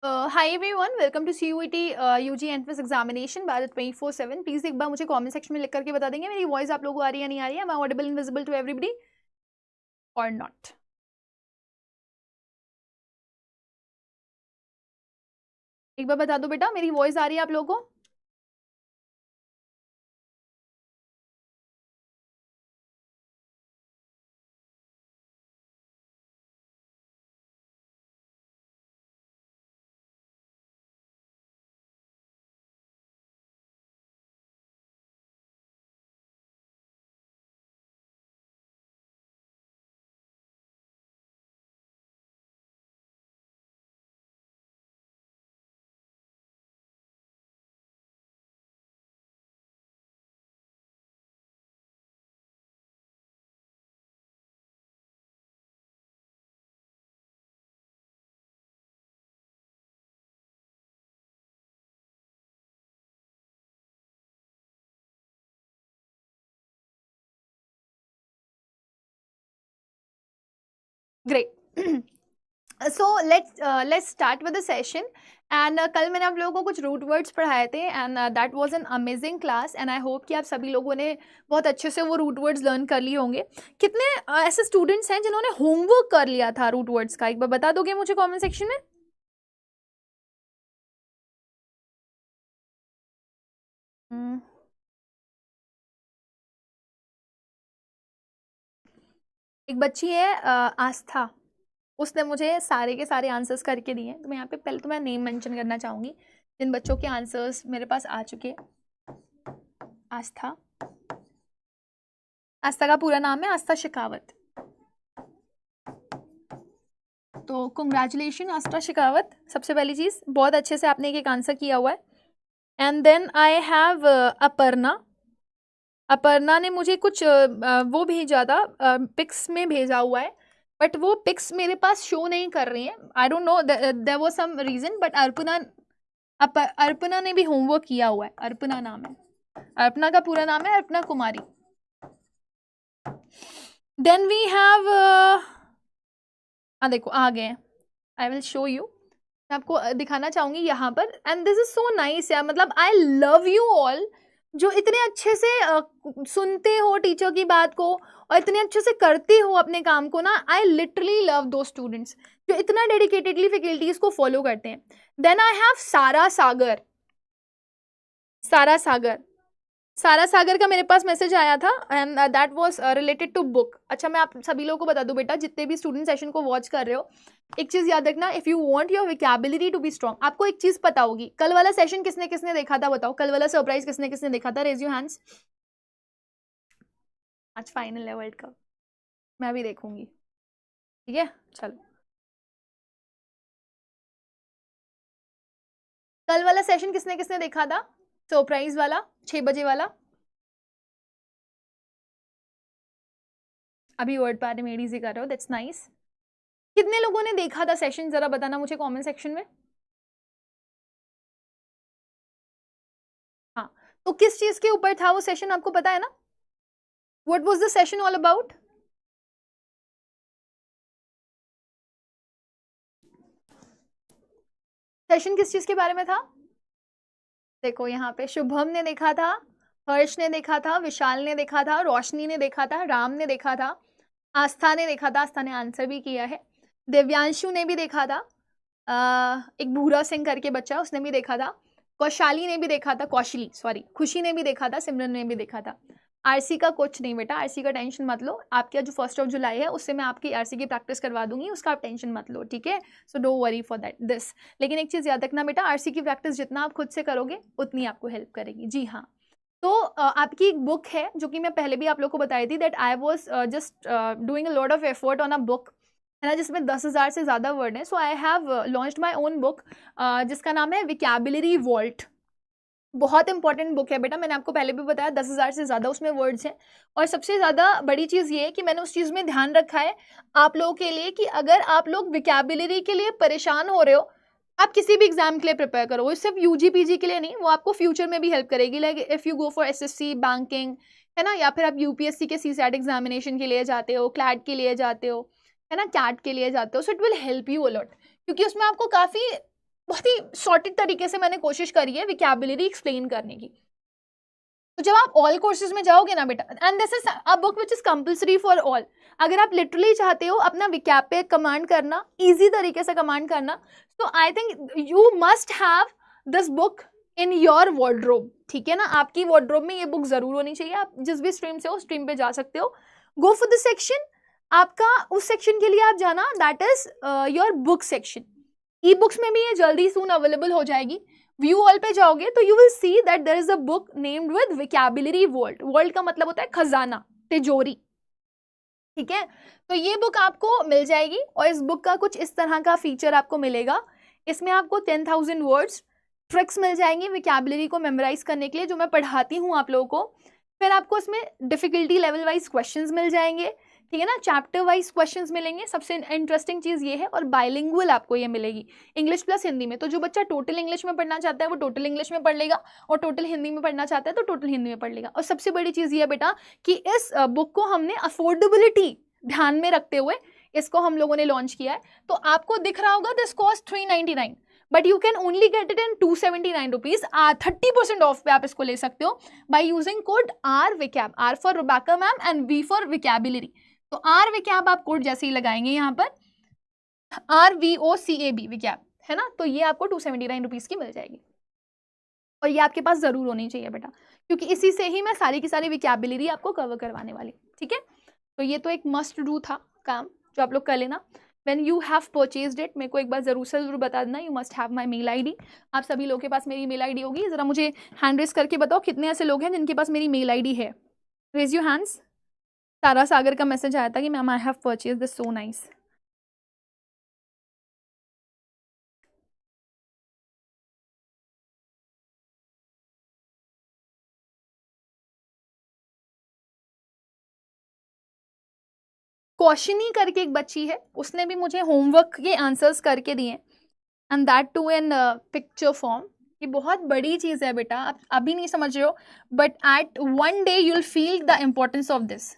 Hi everyone, welcome to CUET UG entrance examination Bharat 24/7। Please एक बार मुझे कमेंट सेक्शन में लिख करके बता देंगे मेरी वॉइस आप लोगों को आ रही है नहीं आ रही है। Am I audible and visible to everybody और नॉट? एक बार बता दो बेटा, मेरी वॉइस आ रही है आप लोगों को? Great. So let's start with the session. And कल मैंने आप लोगों को कुछ रूट वर्ड्स पढ़ाए थे and that was an amazing class and I hope कि आप सभी लोगों ने बहुत अच्छे से वो रूट वर्ड्स लर्न कर लिए होंगे। कितने ऐसे स्टूडेंट्स हैं जिन्होंने होमवर्क कर लिया था रूट वर्ड्स का? एक बार बता दोगे मुझे कमेंट सेक्शन में? एक बच्ची है आस्था, उसने मुझे सारे के सारे आंसर्स करके दिए हैं। तो मैं यहाँ पे पहले तो मैं नेम मेंशन करना चाहूँगी जिन बच्चों के आंसर्स मेरे पास आ चुके हैं। आस्था, आस्था का पूरा नाम है आस्था शेखावत। तो कंग्रेचुलेशन आस्था शेखावत, सबसे पहली चीज़ बहुत अच्छे से आपने एक आंसर किया हुआ है। And then I have Aparna. Aparna ने मुझे कुछ वो भेजा था, पिक्स में भेजा हुआ है, बट वो पिक्स मेरे पास शो नहीं कर रही हैं। I don't know, there was some reason, but Arpana ने भी होमवर्क किया हुआ है। अर्पणा नाम है, अर्पणा का पूरा नाम है अर्पणा कुमारी। देन वी हैव देखो आ गए, आई विल शो यू। मैं आपको दिखाना चाहूंगी यहाँ पर। And this is so nice यार, मतलब आई लव यू ऑल जो इतने अच्छे से सुनते हो टीचर की बात को और इतने अच्छे से करते हो अपने काम को ना। आई लिटरली लव दो स्टूडेंट्स जो इतना डेडिकेटेडली फैकल्टीज को फॉलो करते हैं। देन आई हैव सारा सागर। सारा सागर, सारा सागर का मेरे पास मैसेज आया था and that was related to book. अच्छा, मैं आप सभी लोगों को बता दूं बेटा, जितने भी स्टूडेंट सेशन को वॉच कर रहे हो, एक चीज याद रखना, if you want your vocabulary to be strong, आपको एक चीज पता होगी। कल वाला सेशन किसने किसने देखा था बताओ? कल वाला सरप्राइज किसने किसने देखा था? Raise your hands. आज फाइनल है वर्ल्ड कप, मैं भी देखूंगी। ठीक है, चलो। कल वाला सेशन किसने किसने देखा था, सरप्राइज वाला 6 बजे वाला? अभी वर्ड पैरामेडी से कर रहे हो, दैट्स नाइस। कितने लोगों ने देखा था सेशन, जरा बताना मुझे कमेंट सेक्शन में। हाँ, तो किस चीज के ऊपर था वो सेशन, आपको पता है ना? What was the session all about? Session किस चीज के बारे में था? देखो यहाँ पे शुभम ने देखा था, हर्ष ने देखा था, विशाल ने देखा था, रोशनी ने देखा था, राम ने देखा था, आस्था ने देखा था, आस्था ने आंसर भी किया है, दिव्यांशु ने भी देखा था, एक भूरा सिंह करके बच्चा उसने भी देखा था, कौशाली ने भी देखा था, कौशली सॉरी, खुशी ने भी देखा था, सिमरन ने भी देखा था। आरसी का कुछ नहीं बेटा, आरसी का टेंशन मत लो। आपका जो 1 जुलाई है उससे मैं आपकी आरसी की प्रैक्टिस करवा दूंगी, उसका आप टेंशन मत लो, ठीक है? So don't worry for that this. लेकिन एक चीज़ याद रखना बेटा, आरसी की प्रैक्टिस जितना आप खुद से करोगे उतनी आपको हेल्प करेगी। जी हाँ, तो आपकी एक बुक है जो कि मैं पहले भी आप लोग को बताई थी, that I was just doing a lot of effort on a book, है ना, जिसमें 10,000 से ज़्यादा वर्ड हैं। So I have launched my own book जिसका नाम है वोकैबुलरी वॉल्ट। बहुत इंपॉर्टेंट बुक है बेटा, मैंने आपको पहले भी बताया 10,000 से ज़्यादा उसमें वर्ड्स हैं। और सबसे ज़्यादा बड़ी चीज़ ये है कि मैंने उस चीज़ में ध्यान रखा है आप लोगों के लिए कि अगर आप लोग वोकैबुलरी के लिए परेशान हो रहे हो, आप किसी भी एग्जाम के लिए प्रिपेयर करो, वो सिर्फ यूजी पीजी के लिए नहीं, वो आपको फ्यूचर में भी हेल्प करेगी। Like if you go for SSC banking, है ना, या फिर आप यूपीएससी के सीसैट एग्जामिनेशन के लिए जाते हो, क्लैट के लिए जाते हो, है ना, कैट के लिए जाते हो, so it will help you a lot, क्योंकि उसमें आपको काफ़ी बहुत ही सॉर्टेड तरीके से मैंने कोशिश करी है विकैबुलरी एक्सप्लेन करने की। तो जब आप ऑल कोर्सेज में जाओगे ना बेटा, and this is a book which is compulsory for all, अगर आप लिटरली चाहते हो अपना विकैब पे कमांड करना, इजी तरीके से कमांड करना, तो I think you must have this book in your wardrobe, ठीक है ना। आपकी वार्डरोब में ये बुक जरूर होनी चाहिए। आप जिस भी स्ट्रीम से हो स्ट्रीम पे जा सकते हो। गो फॉर द सेक्शन, आपका उस सेक्शन के लिए आप जाना, that is your book section. E books में भी ये जल्दी सून अवेलेबल हो जाएगी। व्यू ऑल पे जाओगे तो you will see that there is a book named with vocabulary world. World का मतलब होता है खजाना, तिजोरी, ठीक है। तो ये बुक आपको मिल जाएगी और इस बुक का कुछ इस तरह का फीचर आपको मिलेगा। इसमें आपको 10,000 वर्ड्स ट्रिक्स मिल जाएंगी विकैबुलरी को मेमोराइज करने के लिए, जो मैं पढ़ाती हूँ आप लोगों को। फिर आपको इसमें डिफिकल्टी लेवल वाइज क्वेश्चंस मिल जाएंगे, ठीक है ना, चैप्टर वाइज क्वेश्चंस मिलेंगे। सबसे इंटरेस्टिंग चीज़ ये है, और बाइलिंगुअल आपको ये मिलेगी, इंग्लिश प्लस हिंदी में। तो जो बच्चा टोटल इंग्लिश में पढ़ना चाहता है वो टोटल इंग्लिश में पढ़ लेगा, और टोटल हिंदी में पढ़ना चाहता है तो टोटल हिंदी में पढ़ लेगा। और सबसे बड़ी चीज़ ये है बेटा कि इस बुक को हमने अफोर्डेबिलिटी ध्यान में रखते हुए इसको हम लोगों ने लॉन्च किया है। तो आपको दिख रहा होगा this cost 399, but you can only get it in 279 rupees. 30% off पे आप इसको ले सकते हो by using code R vocab, R for Rubaika ma'am and V for vocabulary. तो आर विकैब आप कोड जैसे ही लगाएंगे यहाँ पर, RVOCAB विकैब, है ना, तो ये आपको 279 रुपीज की मिल जाएगी। और ये आपके पास जरूर होनी चाहिए बेटा, क्योंकि इसी से ही मैं सारी की सारी विकैबुलरी आपको कवर करवाने वाली, ठीक है। तो ये तो एक मस्ट डू था काम जो आप लोग कर लेना। When you have purchased it, मेरे को एक बार जरूर बता देना। You must have my mail ID। आप सभी लोगों के पास मेरी मेल आईडी होगी। जरा मुझे हैंड रेस करके बताओ कितने ऐसे लोग हैं जिनके पास मेरी मेल आईडी है। Raise your hands. Tara Sagar का मैसेज आया था कि ma'am I have purchase this, so nice. Kaushini करके एक बच्ची है, उसने भी मुझे होमवर्क के आंसर्स करके दिए, and that too in picture form. ये बहुत बड़ी चीज़ है बेटा, आप अभी नहीं समझ रहे हो, but at one day you will feel the importance of this.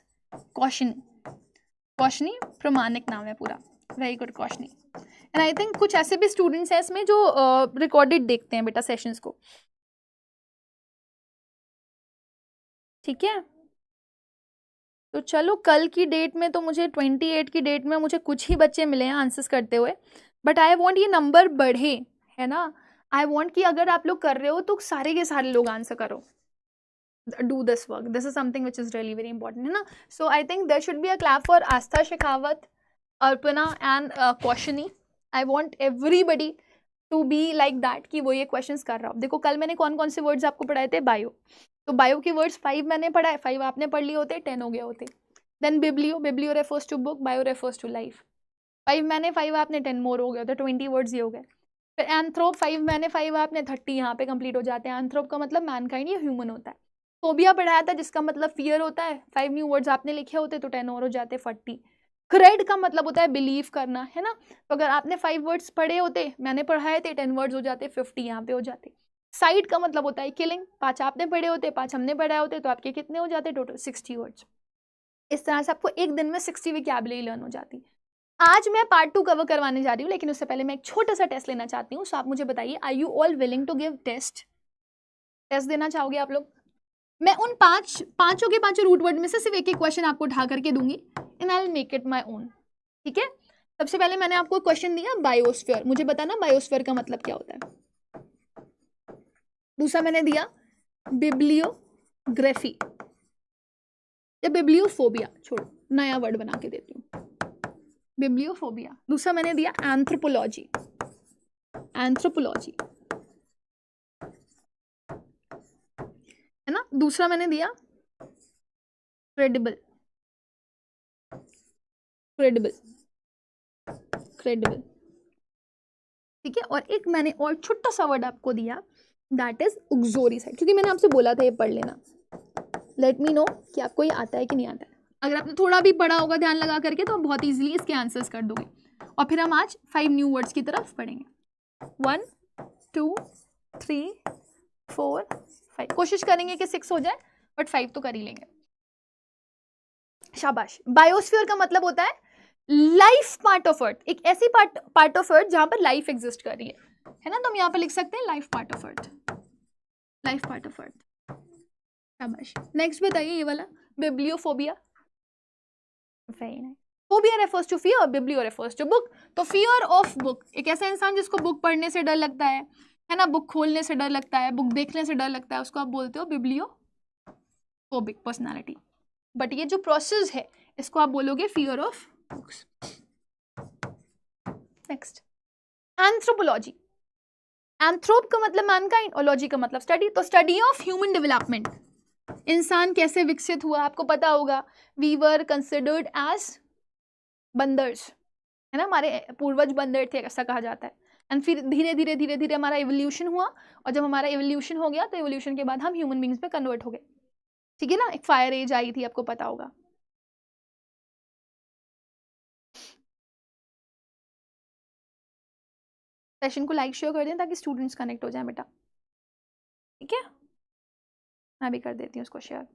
Kaushani Pramanik नाम है पूरा, very good Kaushani. And I think कुछ ऐसे भी स्टूडेंट्स हैं इसमें जो रिकॉर्डेड देखते हैं बेटा सेशंस को, ठीक है। तो चलो कल की डेट में तो मुझे 28 की डेट में मुझे कुछ ही बच्चे मिले हैं आंसर्स करते हुए, बट आई वॉन्ट ये नंबर बढ़े, है ना। आई वॉन्ट कि अगर आप लोग कर रहे हो तो सारे के सारे लोग आंसर करो, do this work, this is something which is really very important, है ना। So I think there should be a clap for Astha Shekhawat, Arpana and Kaushani. I want everybody to be like that कि वो ये क्वेश्चंस कर रहा हो। देखो कल मैंने कौन कौन से वर्ड्स आपको पढ़ाए थे, बायो, तो बायो के वर्ड्स 5 मैंने पढ़ाए, 5 आपने पढ़ लिए होते, 10 हो गए होते। Then biblio refers to book, bio refers to life, 5 मैंने, 5 आपने, 10 मोर हो गए होते, 20 वर्ड्स ये हो गए। फिर एंथ्रोप 5 मैंने, 5 आपने, 30 यहाँ पे कंप्लीट हो जाते हैं। एंथ्रोप का मतलब मैनकाइंड या ह्यूमन होता है। फोबिया पढ़ाया था जिसका मतलब फियर होता है, 5 न्यू वर्ड्स आपने लिखे होते तो 10 और हो जाते, 40। क्रेड का मतलब होता है बिलीव करना, है ना, तो अगर आपने 5 वर्ड्स पढ़े होते, मैंने पढ़ाए थे, 10 वर्ड्स हो जाते, 50 यहाँ पे हो जाते। साइड का मतलब होता है किलिंग, 5 आपने पढ़े होते, 5 हमने पढ़ाए होते, तो आपके कितने हो जाते टोटल, 60 वर्ड्स। इस तरह से आपको एक दिन में 60 वोकैबुलरी लर्न हो जाती। आज मैं पार्ट 2 कवर करवाने जा रही हूँ, लेकिन उससे पहले मैं एक छोटा सा टेस्ट लेना चाहती हूँ। सो आप मुझे बताइए, are you all willing to give test देना चाहोगे आप लोग? मैं उन पांचों के पांचों रूट वर्ड में से सिर्फ एक एक क्वेश्चन आपको उठा करके दूंगी, and I will make it my own, ठीक है। सबसे पहले मैंने आपको क्वेश्चन दिया बायोस्फीयर, मुझे बताना बायोस्फीयर का मतलब क्या होता है। दूसरा मैंने दिया बिब्लियोग्राफी या बिब्लियोफोबिया, छोड़ो नया वर्ड बना के देती हूँ, बिब्लियोफोबिया। दूसरा मैंने दिया एंथ्रोपोलॉजी, है ना। दूसरा मैंने दिया क्रेडिबल, ठीक है। और एक मैंने और छोटा सा वर्ड आपको दिया, दैट इज उग्जोरिसाइड, क्योंकि मैंने आपसे बोला था ये पढ़ लेना। लेट मी नो कि आपको ये आता है कि नहीं आता है। अगर आपने थोड़ा भी पढ़ा होगा ध्यान लगा करके तो आप बहुत इजीली इसके आंसर्स कर दोगे। और फिर हम आज 5 न्यू वर्ड्स की तरफ पढ़ेंगे। 1 2 3 4 5, कोशिश करेंगे कि 6 हो जाए, बट 5 तो कर ही लेंगे। शाबाश। बायोस्फीयर का मतलब होता है लाइफ पार्ट ऑफ अर्थ, एक ऐसी पार्ट ऑफ अर्थ जहां पर लाइफ एग्जिस्ट कर रही है ना, तो हम यहाँ पे लिख सकते हैं life part of earth, life part of earth. शाबाश। नेक्स्ट बताइए ये वाला, bibliophobia. Very nice. Phobia refers to fear, biblio refers to book. तो फियर ऑफ बुक, एक ऐसा इंसान जिसको बुक पढ़ने से डर लगता है ना, बुक खोलने से डर लगता है, बुक देखने से डर लगता है, उसको आप बोलते हो बिब्लियोफोबिक पर्सनालिटी। बट ये जो प्रोसेस है इसको आप बोलोगे fear of books. Next, anthropology. एंथ्रोप का मतलब मैनकाइंड और लॉजी का मतलब स्टडी। तो स्टडी ऑफ ह्यूमन डेवलपमेंट, इंसान कैसे विकसित हुआ। आपको पता होगा वी वर कंसिडर्ड एज बंदर्स, है ना, हमारे पूर्वज बंदर थे ऐसा कहा जाता है। एंड फिर धीरे धीरे धीरे धीरे हमारा इवोल्यूशन हुआ, और जब हमारा इवोल्यूशन हो गया तो इवोल्यूशन के बाद हम ह्यूमन बींग्स पे कन्वर्ट हो गए, ठीक है ना। एक फायर एज आई थी, आपको पता होगा। सेशन को लाइक शेयर कर दें ताकि स्टूडेंट्स कनेक्ट हो जाए बेटा, ठीक है। मैं भी कर देती हूँ उसको शेयर।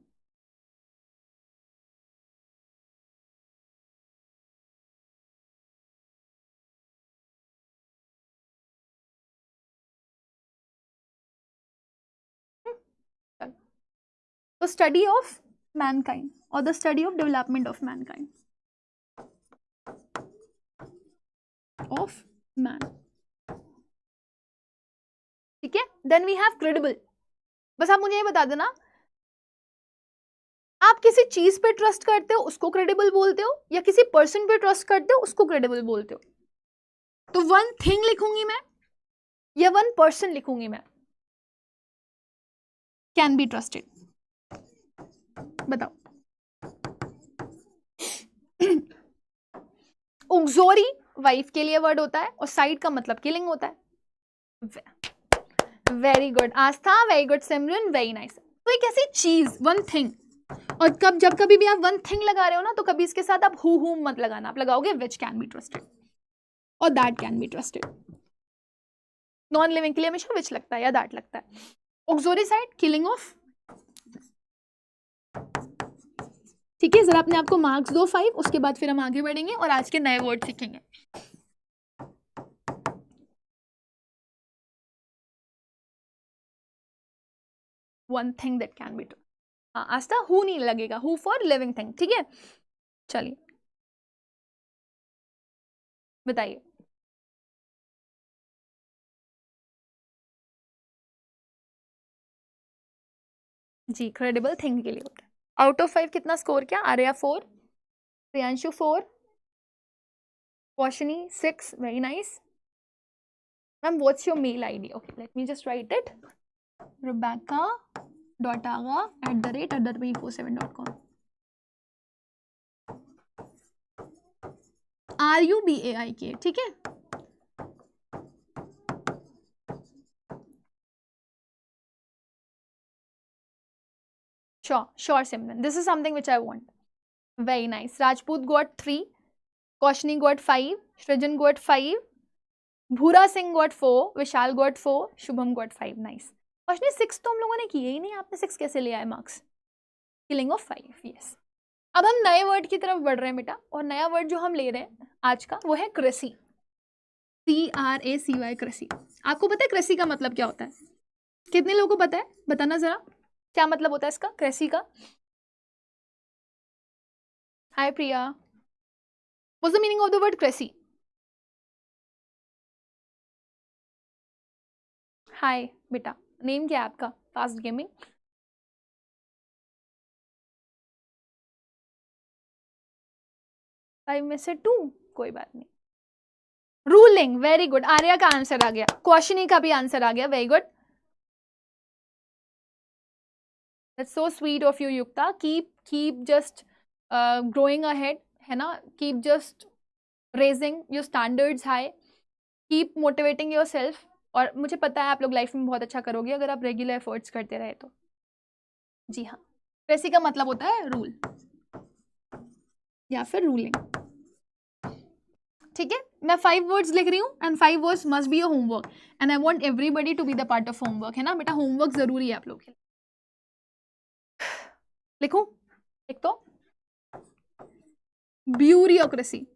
तो स्टडी ऑफ मैनकाइंड और the study of development of mankind, of man, ठीक है। Then we have credible. बस आप मुझे ये बता देना, आप किसी चीज पे ट्रस्ट करते हो उसको क्रेडिबल बोलते हो, या किसी पर्सन पे ट्रस्ट करते हो उसको क्रेडिबल बोलते हो। तो वन थिंग लिखूंगी मैं या वन पर्सन लिखूंगी मैं, कैन बी ट्रस्टेड, बताओ। उग्जोरी वाइफ के लिए वर्ड होता है और साइड का मतलब किलिंग होता है। वेरी गुड आस्था, वेरी गुड सिमरन, वेरी नाइस। तो एक ऐसी चीज, वन थिंग, और जब कभी भी आप वन थिंग लगा रहे हो ना, तो कभी इसके साथ आप हु मत लगाना, आप लगाओगे विच कैन बी ट्रस्टेड और that can be trusted. Non living के लिए हमेशा विच लगता है या दैट लगता है। ऑक्सिलरी साइड किलिंग ऑफ, ठीक है। जरा अपने आपको मार्क्स दो 5, उसके बाद फिर हम आगे बढ़ेंगे और आज के नए वर्ड सीखेंगे। One thing that can be true, हाँ आस्था हु नहीं लगेगा, हु फॉर लिविंग थिंग, ठीक है। चलिए बताइए। जी क्रेडिबल थिंग के लिए होता है। आउट ऑफ 5 कितना स्कोर किया? Arya 4, Priyanshu 4, Washini 6, very nice. Ma'am, what's your mail ID? Okay, let me just write it. Rebecca.aga@me47.com. RUBAIK, ठीक है। Sure, Simran. This is something which I want. Very nice. Rajput got 3, Koshni got 5, Srijan got 5, भूरा Singh got 4, विशाल got 4, Shubham got 5. Nice. Koshni 6 तो हम लोगों ने किए ही नहीं, आपने 6 कैसे ले आए मार्क्स? Killing of 5, yes. अब हम नए वर्ड की तरफ बढ़ रहे हैं बेटा, और नया वर्ड जो हम ले रहे हैं आज का वो है कृषि, CRACY, कृषि। आपको पता है कृषि का मतलब क्या होता है? कितने लोगों को पता है? बताना जरा, क्या मतलब होता है इसका, कृषि का? Hi Priya, what's the meaning of the word krishi? Hi बेटा, नेम क्या है आपका? Fast gaming. 5 में से 2, कोई बात नहीं। Ruling, very good. आर्या का आंसर आ गया, क्वेश्चन का भी आंसर आ गया, very good. That's so sweet of you Yukta. Keep just growing ahead, है ना, keep just raising your standards high, keep motivating your self. और मुझे पता है आप लोग लाइफ में बहुत अच्छा करोगे अगर आप रेगुलर एफर्ट्स करते रहे तो। जी हाँ, वैसे का मतलब होता है रूल या फिर रूलिंग, ठीक है। मैं 5 वर्ड्स लिख रही हूँ and 5 words must be your homework, and I want everybody to be the part of homework, है ना बेटा, होमवर्क जरूरी है आप लोग के लिए। लिखूं? लिख तो, ब्यूरोक्रेसी,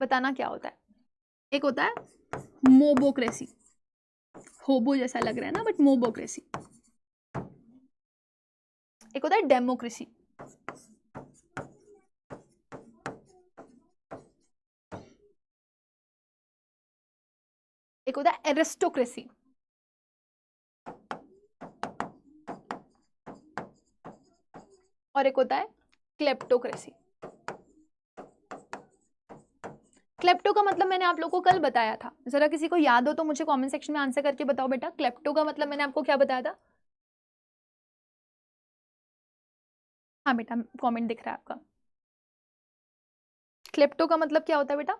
बताना क्या होता है। एक होता है मोबोक्रेसी, होबो जैसा लग रहा है ना, बट मोबोक्रेसी। एक होता है डेमोक्रेसी। एक होता है एरिस्टोक्रेसी। और एक होता है क्लेप्टोक्रेसी। क्लेप्टो का मतलब मैंने आप लोगों को कल बताया था, जरा किसी को याद हो तो मुझे कमेंट सेक्शन में आंसर करके बताओ बेटा, क्लेप्टो का मतलब मैंने आपको क्या बताया था। हाँ बेटा कमेंट दिख रहा है आपका। क्लेप्टो का मतलब क्या होता है बेटा।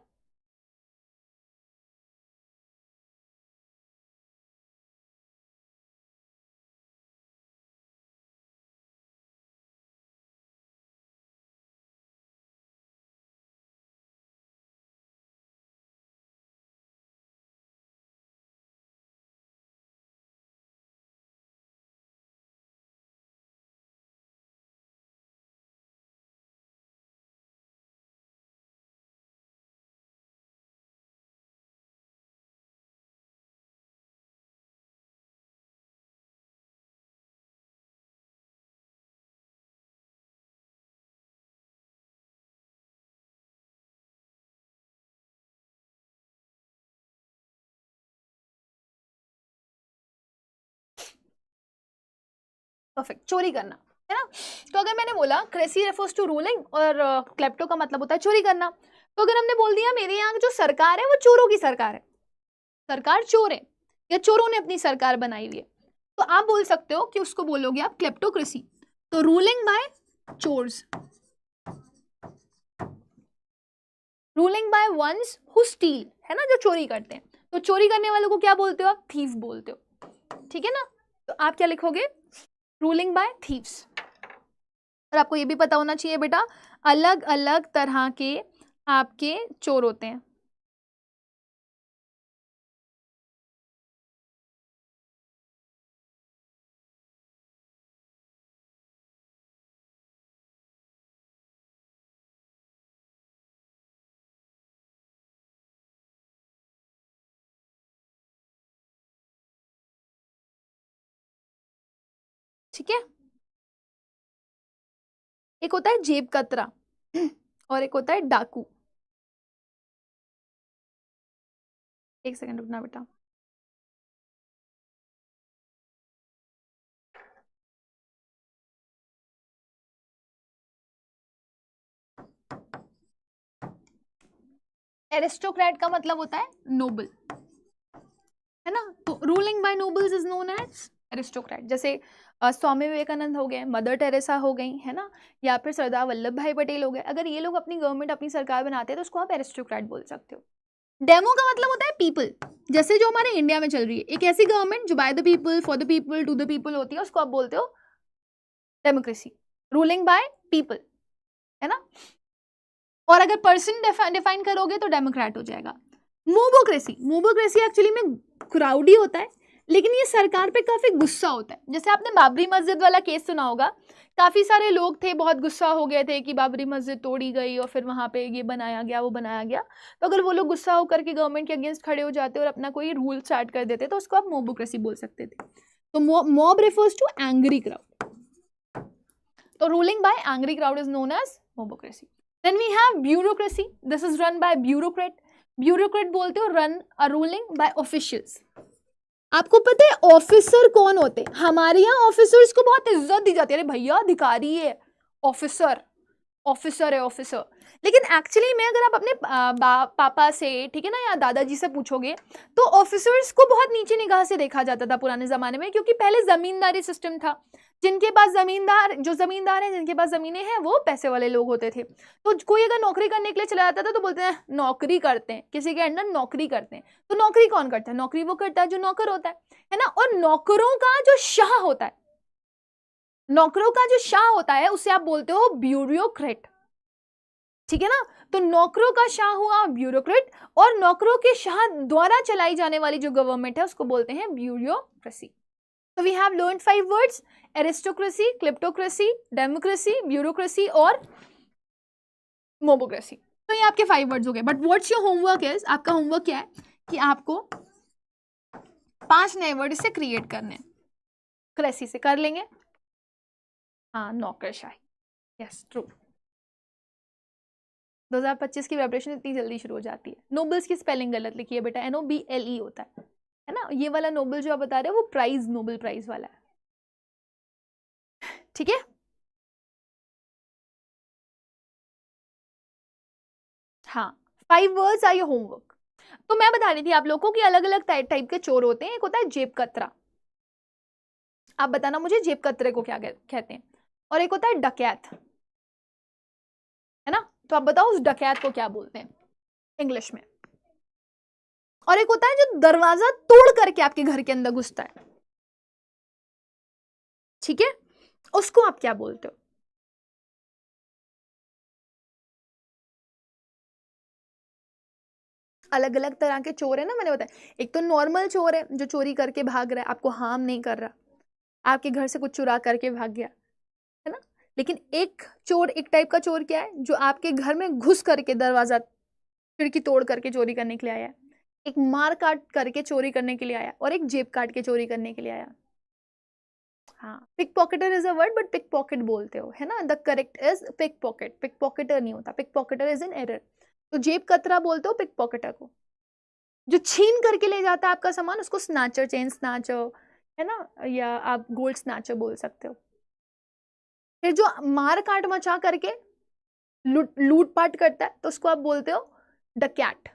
परफेक्ट, चोरी करना है ना। तो अगर मैंने बोला क्रेसी रेफर्स टू रूलिंग और क्लेप्टो का मतलब होता है चोरी करना, तो अगर हमने बोल दिया मेरे यहाँ जो सरकार है वो चोरों की सरकार है, सरकार चोर है या चोरों ने अपनी सरकार बनाई हुई है, तो आप बोल सकते हो कि उसको बोलोगे आप क्लेप्टोक्रेसी। तो ruling bye chores, ruling bye ones who steel, है ना, जो चोरी करते हैं। तो चोरी करने वालों को क्या बोलते हो आप, थीफ बोलते हो, ठीक है ना। तो आप क्या लिखोगे, रूलिंग बाय थीव्स। और आपको ये भी पता होना चाहिए बेटा, अलग अलग तरह के आपके चोर होते हैं। ठीक है, एक होता है जेब कतरा और एक होता है डाकू। एक सेकंड रुकना बेटा। एरिस्टोक्रेट का मतलब होता है नोबल, है ना। तो ruling by nobles is known as aristocrat. जैसे स्वामी विवेकानंद हो गए, मदर टेरेसा हो गई, है ना, या फिर सरदार वल्लभ भाई पटेल हो गए, अगर ये लोग अपनी गवर्नमेंट अपनी सरकार बनाते हैं तो उसको आप एरिस्टोक्रेट बोल सकते हो। डेमो का मतलब होता है पीपल, जैसे जो हमारे इंडिया में चल रही है, एक ऐसी गवर्नमेंट जो by the people for the people to the people होती है, उसको आप बोलते हो डेमोक्रेसी, रूलिंग बाय पीपल, है ना। और अगर पर्सन डिफाइन करोगे तो डेमोक्रेट हो जाएगा। मोबोक्रेसी, मोबोक्रेसी एक्चुअली में क्राउडी होता है, लेकिन ये सरकार पे काफी गुस्सा होता है। जैसे आपने बाबरी मस्जिद वाला केस सुना होगा, काफी सारे लोग थे बहुत गुस्सा हो गए थे कि बाबरी मस्जिद तोड़ी गई और फिर वहां पे ये बनाया गया वो बनाया गया। तो अगर वो लोग गुस्सा होकर के गवर्नमेंट के अगेंस्ट खड़े हो जाते और अपना कोई रूल स्टार्ट कर देते तो उसको आप मोबोक्रेसी बोल सकते थे। तो mob refers to angry crowd, तो ruling by angry crowd is known as mobocracy. Then we have bureaucracy, this is run by bureaucrat. Bureaucrat बोलते हो run a ruling by officials. आपको पता है ऑफिसर कौन होते हैं, हमारे यहाँ ऑफिसर्स को बहुत इज्जत दी जाती है, अरे भैया अधिकारी है, ऑफिसर, ऑफिसर है ऑफिसर। लेकिन एक्चुअली में अगर आप अपने पापा से, ठीक है ना, या दादाजी से पूछोगे तो ऑफिसर्स को बहुत नीचे निगाह से देखा जाता था पुराने जमाने में, क्योंकि पहले जमींदारी सिस्टम था। जिनके पास जमींदार, जो जमींदार हैं, जिनके पास जमीनें हैं, वो पैसे वाले लोग होते थे। तो कोई अगर नौकरी करने के लिए चला जाता था तो बोलते हैं नौकरी करते हैं, किसी के अंडर नौकरी करते हैं। तो नौकरी कौन करता है, नौकरी वो करता है जो नौकर होता है ना। और नौकरों का जो शाह होता है, नौकरों का जो शाह होता है उसे आप बोलते हो ब्यूरोक्रेट, ठीक है ना। तो नौकरों का शाह हुआ ब्यूरोक्रेट, और नौकरों के शाह द्वारा चलाई जाने वाली जो गवर्नमेंट है उसको बोलते हैं ब्यूरोक्रेसी। तो we have learn 5 words, aristocracy, kleptocracy, democracy, bureaucracy और मोबोक्रेसी। तो ये आपके 5 वर्ड्स हो गए। But what's your homework is, आपका होमवर्क क्या है कि आपको 5 नए वर्ड इससे क्रिएट करने हैं। क्रेसी से कर लेंगे। हाँ, नौकरशाही, यस ट्रू। 2025 की प्रिपरेशन इतनी जल्दी शुरू हो जाती है। नोबल्स की स्पेलिंग गलत लिखी है बेटा, NOBLE होता है ना। ये वाला नोबल जो आप बता रहे हो वो प्राइज, नोबल प्राइज वाला है, ठीक है। हाँ, 5 वर्ड्स आर योर होमवर्क। तो मैं बता रही थी आप लोगों को कि अलग अलग टाइप के चोर होते हैं। एक होता है जेब कतरा, आप बताना मुझे जेब कतरे को क्या कहते हैं। और एक होता है डकैत, है ना। तो आप बताओ उस डकैत को क्या बोलते हैं इंग्लिश में। और एक होता है जो दरवाजा तोड़ करके आपके घर के अंदर घुसता है, ठीक है, उसको आप क्या बोलते हो। अलग अलग तरह के चोर है ना, मैंने बताया। एक तो नॉर्मल चोर है जो चोरी करके भाग रहा है, आपको हार्म नहीं कर रहा, आपके घर से कुछ चुरा करके भाग गया, है ना। लेकिन एक चोर, एक टाइप का चोर क्या है, जो आपके घर में घुस करके दरवाजा खिड़की तोड़ करके चोरी करने के लिए आया, एक मार काट करके चोरी करने के लिए आया, और एक जेब काट के चोरी करने के लिए आया। हाँ, pickpocketer is a word, but pickpocket बोलते हो, है ना। The correct is pickpocket, pickpocketer नहीं होता, pickpocketer is in error. तो जेब कतरा बोलते हो पिक पॉकेटर को। जो छीन करके ले जाता है आपका सामान उसको स्नैचर, चेन स्नैचर, है ना, या आप गोल्ड स्नैचर बोल सकते हो। फिर जो मार काट मचा करके लूटपाट करता है तो उसको आप बोलते हो डकैट,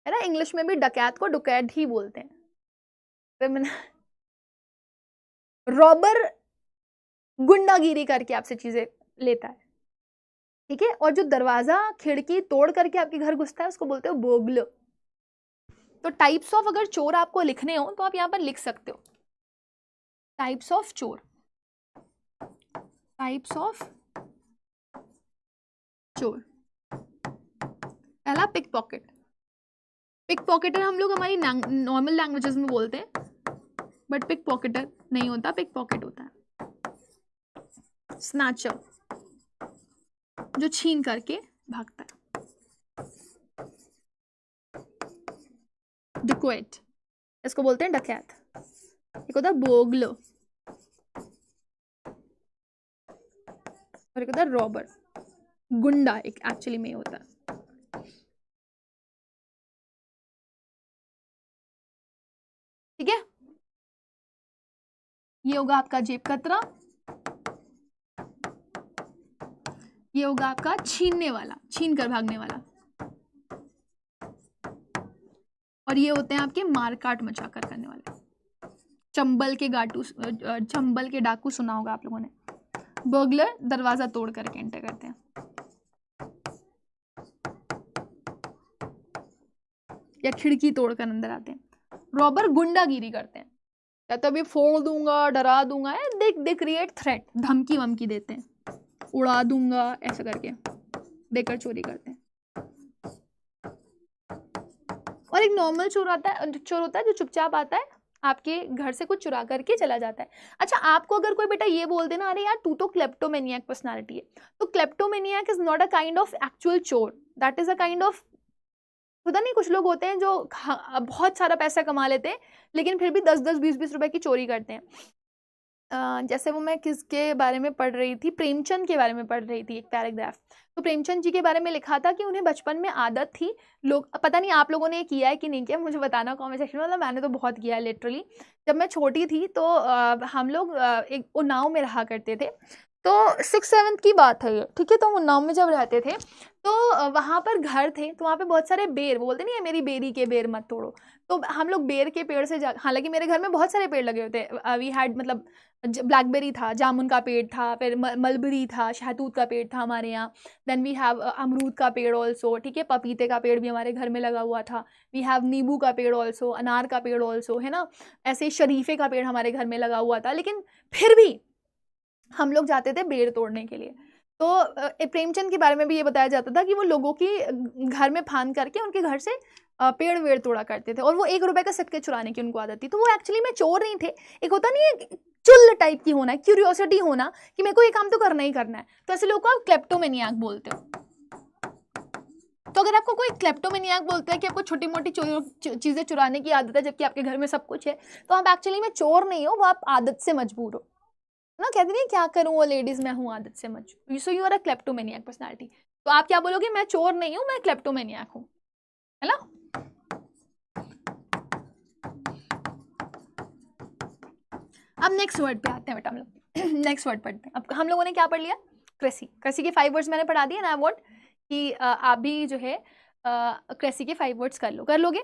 है ना। इंग्लिश में भी डकैत को डुकैट ही बोलते हैं। फिर मैंने रॉबर गुंडागिरी करके आपसे चीजें लेता है, ठीक है। और जो दरवाजा खिड़की तोड़ करके आपके घर घुसता है उसको बोलते हो बोगल। तो टाइप्स ऑफ अगर चोर आपको लिखने हो तो आप यहां पर लिख सकते हो, टाइप्स ऑफ चोर, टाइप्स ऑफ चोर। पहला पिक पॉकेट, पिक पॉकेटर हम लोग हमारी नॉर्मल लैंग्वेजेस में बोलते हैं, बट पिक पॉकेटर नहीं होता, पिक पॉकेट होता है। स्नैचर, जो छीन करके भागता है। डिक्वेट, इसको बोलते हैं डकैत। एक होता है बोगलो, और एक होता है रॉबर, गुंडा एक एक्चुअली में होता है, ठीक है। ये होगा आपका जेब कतरा, ये होगा आपका छीनने वाला, छीन कर भागने वाला, और ये होते हैं आपके मारकाट मचा कर करने वाले। चंबल के डाकू सुना होगा आप लोगों ने। बर्गलर दरवाजा तोड़ करके एंटर करते हैं, या खिड़की तोड़कर अंदर आते हैं। रॉबर गुंडागिरी करते हैं, या तो अभी फोड़ दूंगा, डरा दूंगा, दे क्रिएट थ्रेट, धमकी वमकी देते हैं, उड़ा दूंगा ऐसा करके देकर चोरी करते हैं। और एक नॉर्मल चोर होता है जो चुपचाप आता है आपके घर से कुछ चुरा करके चला जाता है। अच्छा, आपको अगर कोई बेटा ये बोल देना, अरे यार तू तो क्लेप्टोमेनियक पर्सनालिटी है, तो kleptomaniac is not a kind of actual chor, that is a kind of, पता नहीं, कुछ लोग होते हैं जो बहुत सारा पैसा कमा लेते हैं लेकिन फिर भी 10-10, 20-20 रुपए की चोरी करते हैं। जैसे वो मैं किसके बारे में पढ़ रही थी, प्रेमचंद के बारे में पढ़ रही थी एक पैराग्राफ। तो प्रेमचंद जी के बारे में लिखा था कि उन्हें बचपन में आदत थी, लोग, पता नहीं आप लोगों ने किया है कि नहीं किया, मुझे बताना कमेंट सेक्शन में। मतलब मैंने तो बहुत किया है लिटरली। जब मैं छोटी थी तो हम लोग एक उन्नाव में रहा करते थे, तो 6-7 की बात है ये, ठीक है। तो हम उन्नाव में जब रहते थे तो वहाँ पर घर थे, तो वहाँ पे बहुत सारे बेर, वो बोलते नहीं है मेरी बेरी के बेर मत तोड़ो, तो हम लोग बेर के पेड़ से हालांकि मेरे घर में बहुत सारे पेड़ लगे होते, वी हैड, मतलब ब्लैकबेरी था, जामुन का पेड़ था, फिर मलबेरी था, शहतूत का पेड़ था हमारे यहाँ। देन वी हैव अमरूद का पेड़ ऑल्सो, ठीक है। पपीते का पेड़ भी हमारे घर में लगा हुआ था। वी हैव नींबू का पेड़ ऑल्सो, अनार का पेड़ ऑल्सो, है ना। ऐसे शरीफे का पेड़ हमारे घर में लगा हुआ था, लेकिन फिर भी हम लोग जाते थे बेर तोड़ने के लिए। तो प्रेमचंद के बारे में भी ये बताया जाता था कि वो लोगों की घर में फांद करके उनके घर से पेड़ वेड़ तोड़ा करते थे, और वो 1 रुपए का सिक्के चुराने की उनको आदत थी। तो वो एक्चुअली में चोर नहीं थे, एक होता नहीं है चुल टाइप की होना, क्यूरियोसिटी होना कि मेरे को ये काम तो करना ही करना है, तो ऐसे लोगों को आप क्लेप्टोमेनियाक बोलते हो। तो अगर आपको कोई क्लेप्टोमेनियाक बोलता है कि आपको छोटी मोटी चीजें चुराने की आदत है जबकि आपके घर में सब कुछ है, तो आप एक्चुअली में चोर नहीं हो, वो आप आदत से मजबूर हो ना। कहते नहीं क्या करूं वो लेडीज, मैं हूं आदत से मजबूर। So you are a kleptomaniac personality. तो आप क्या बोलोगे, मैं चोर नहीं हूं, मैं क्लेप्टोमेनियाक हूं, है ना। अब नेक्स्ट वर्ड पे आते हैं बेटा हम लोग। नेक्स्ट वर्ड पढ़ते हैं। अब हम लोगों ने क्या पढ़ लिया, क्रेसी। क्रेसी के 5 वर्ड्स मैंने पढ़ा दिए ना। आई वांट कि आप भी जो है क्रेसी के 5 वर्ड्स कर लोगे।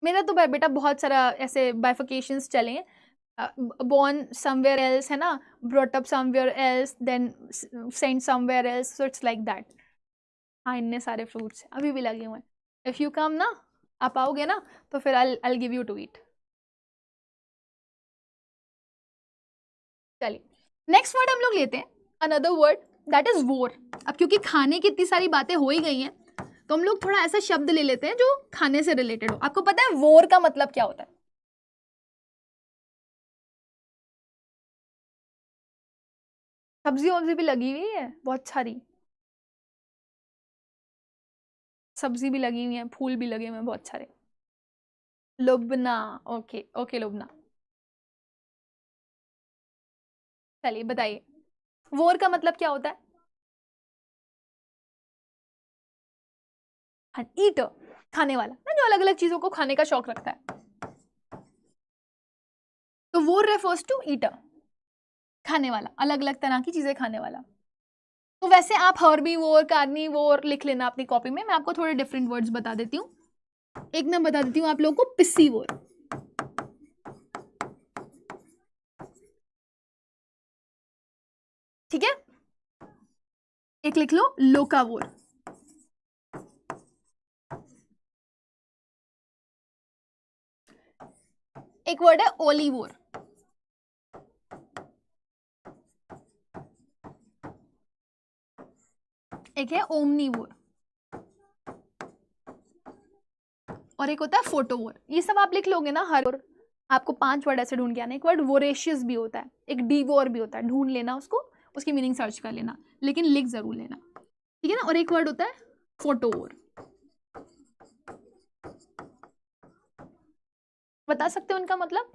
मेरा तो बेटा बहुत सारा ऐसे बाइफिकेशंस चले हैं। born somewhere else है ना, brought up somewhere else, then sent somewhere else, so it's like that। हाँ, इतने सारे फ्रूट्स अभी भी लगे हुए हैं। इफ यू कम ना, आप आओगे ना, तो फिर I'll give you to eat। चलिए नेक्स्ट वर्ड हम लोग लेते हैं, अनदर वर्ड दैट इज वोर। अब क्योंकि खाने की इतनी सारी बातें हो ही गई हैं, तो हम लोग थोड़ा ऐसा शब्द ले लेते हैं जो खाने से रिलेटेड हो। आपको पता है वोर का मतलब क्या होता है? सब्जी वब्जी भी लगी हुई है बहुत सारी, सब्जी भी लगी हुई है, फूल भी लगे हुए हैं बहुत सारे। Lubna, okay okay Lubna. चलिए बताइए वोर का मतलब क्या होता है? ईटर, खाने वाला ना, जो अलग अलग चीजों को खाने का शौक रखता है। तो वोर रेफर्स टू ईटर, खाने वाला, अलग अलग तरह की चीजें खाने वाला। तो वैसे आप हर्बी वोर, कार्नी वोर लिख लेना अपनी कॉपी में। मैं आपको थोड़े डिफरेंट वर्ड्स बता देती हूँ। एक मैं बता देती हूँ आप लोगों को, पिस्सी वोर, ठीक है। एक लिख लो लोका वोर, एक वर्ड है ओली वोर, एक है ओमनी वोर, और एक होता है फोटो वोर। ये सब आप लिख लोगे ना, हर आपको 5 वर्ड ऐसे ढूंढ के आना। एक वर्ड वोरेशियस भी होता है, एक डिवोर भी होता है, ढूंढ लेना उसको, उसकी मीनिंग सर्च कर लेना, लेकिन लिख जरूर लेना, ठीक है ना। और एक वर्ड होता है फोटो वोर, बता सकते हो उनका मतलब?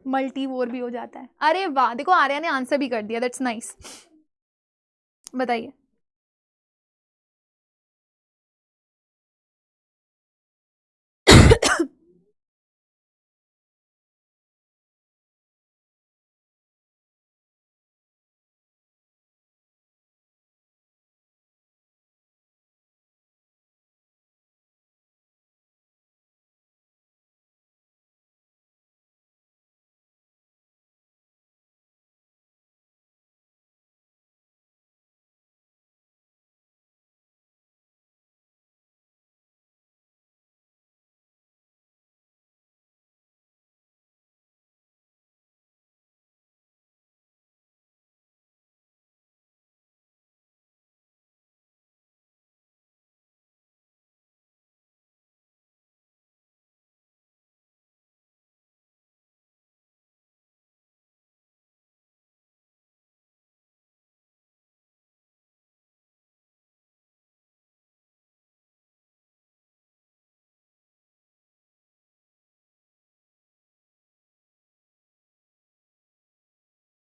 मल्टी वोर भी हो जाता है। अरे वाह, देखो आर्या ने आंसर भी कर दिया, दैट्स नाइस। बताइए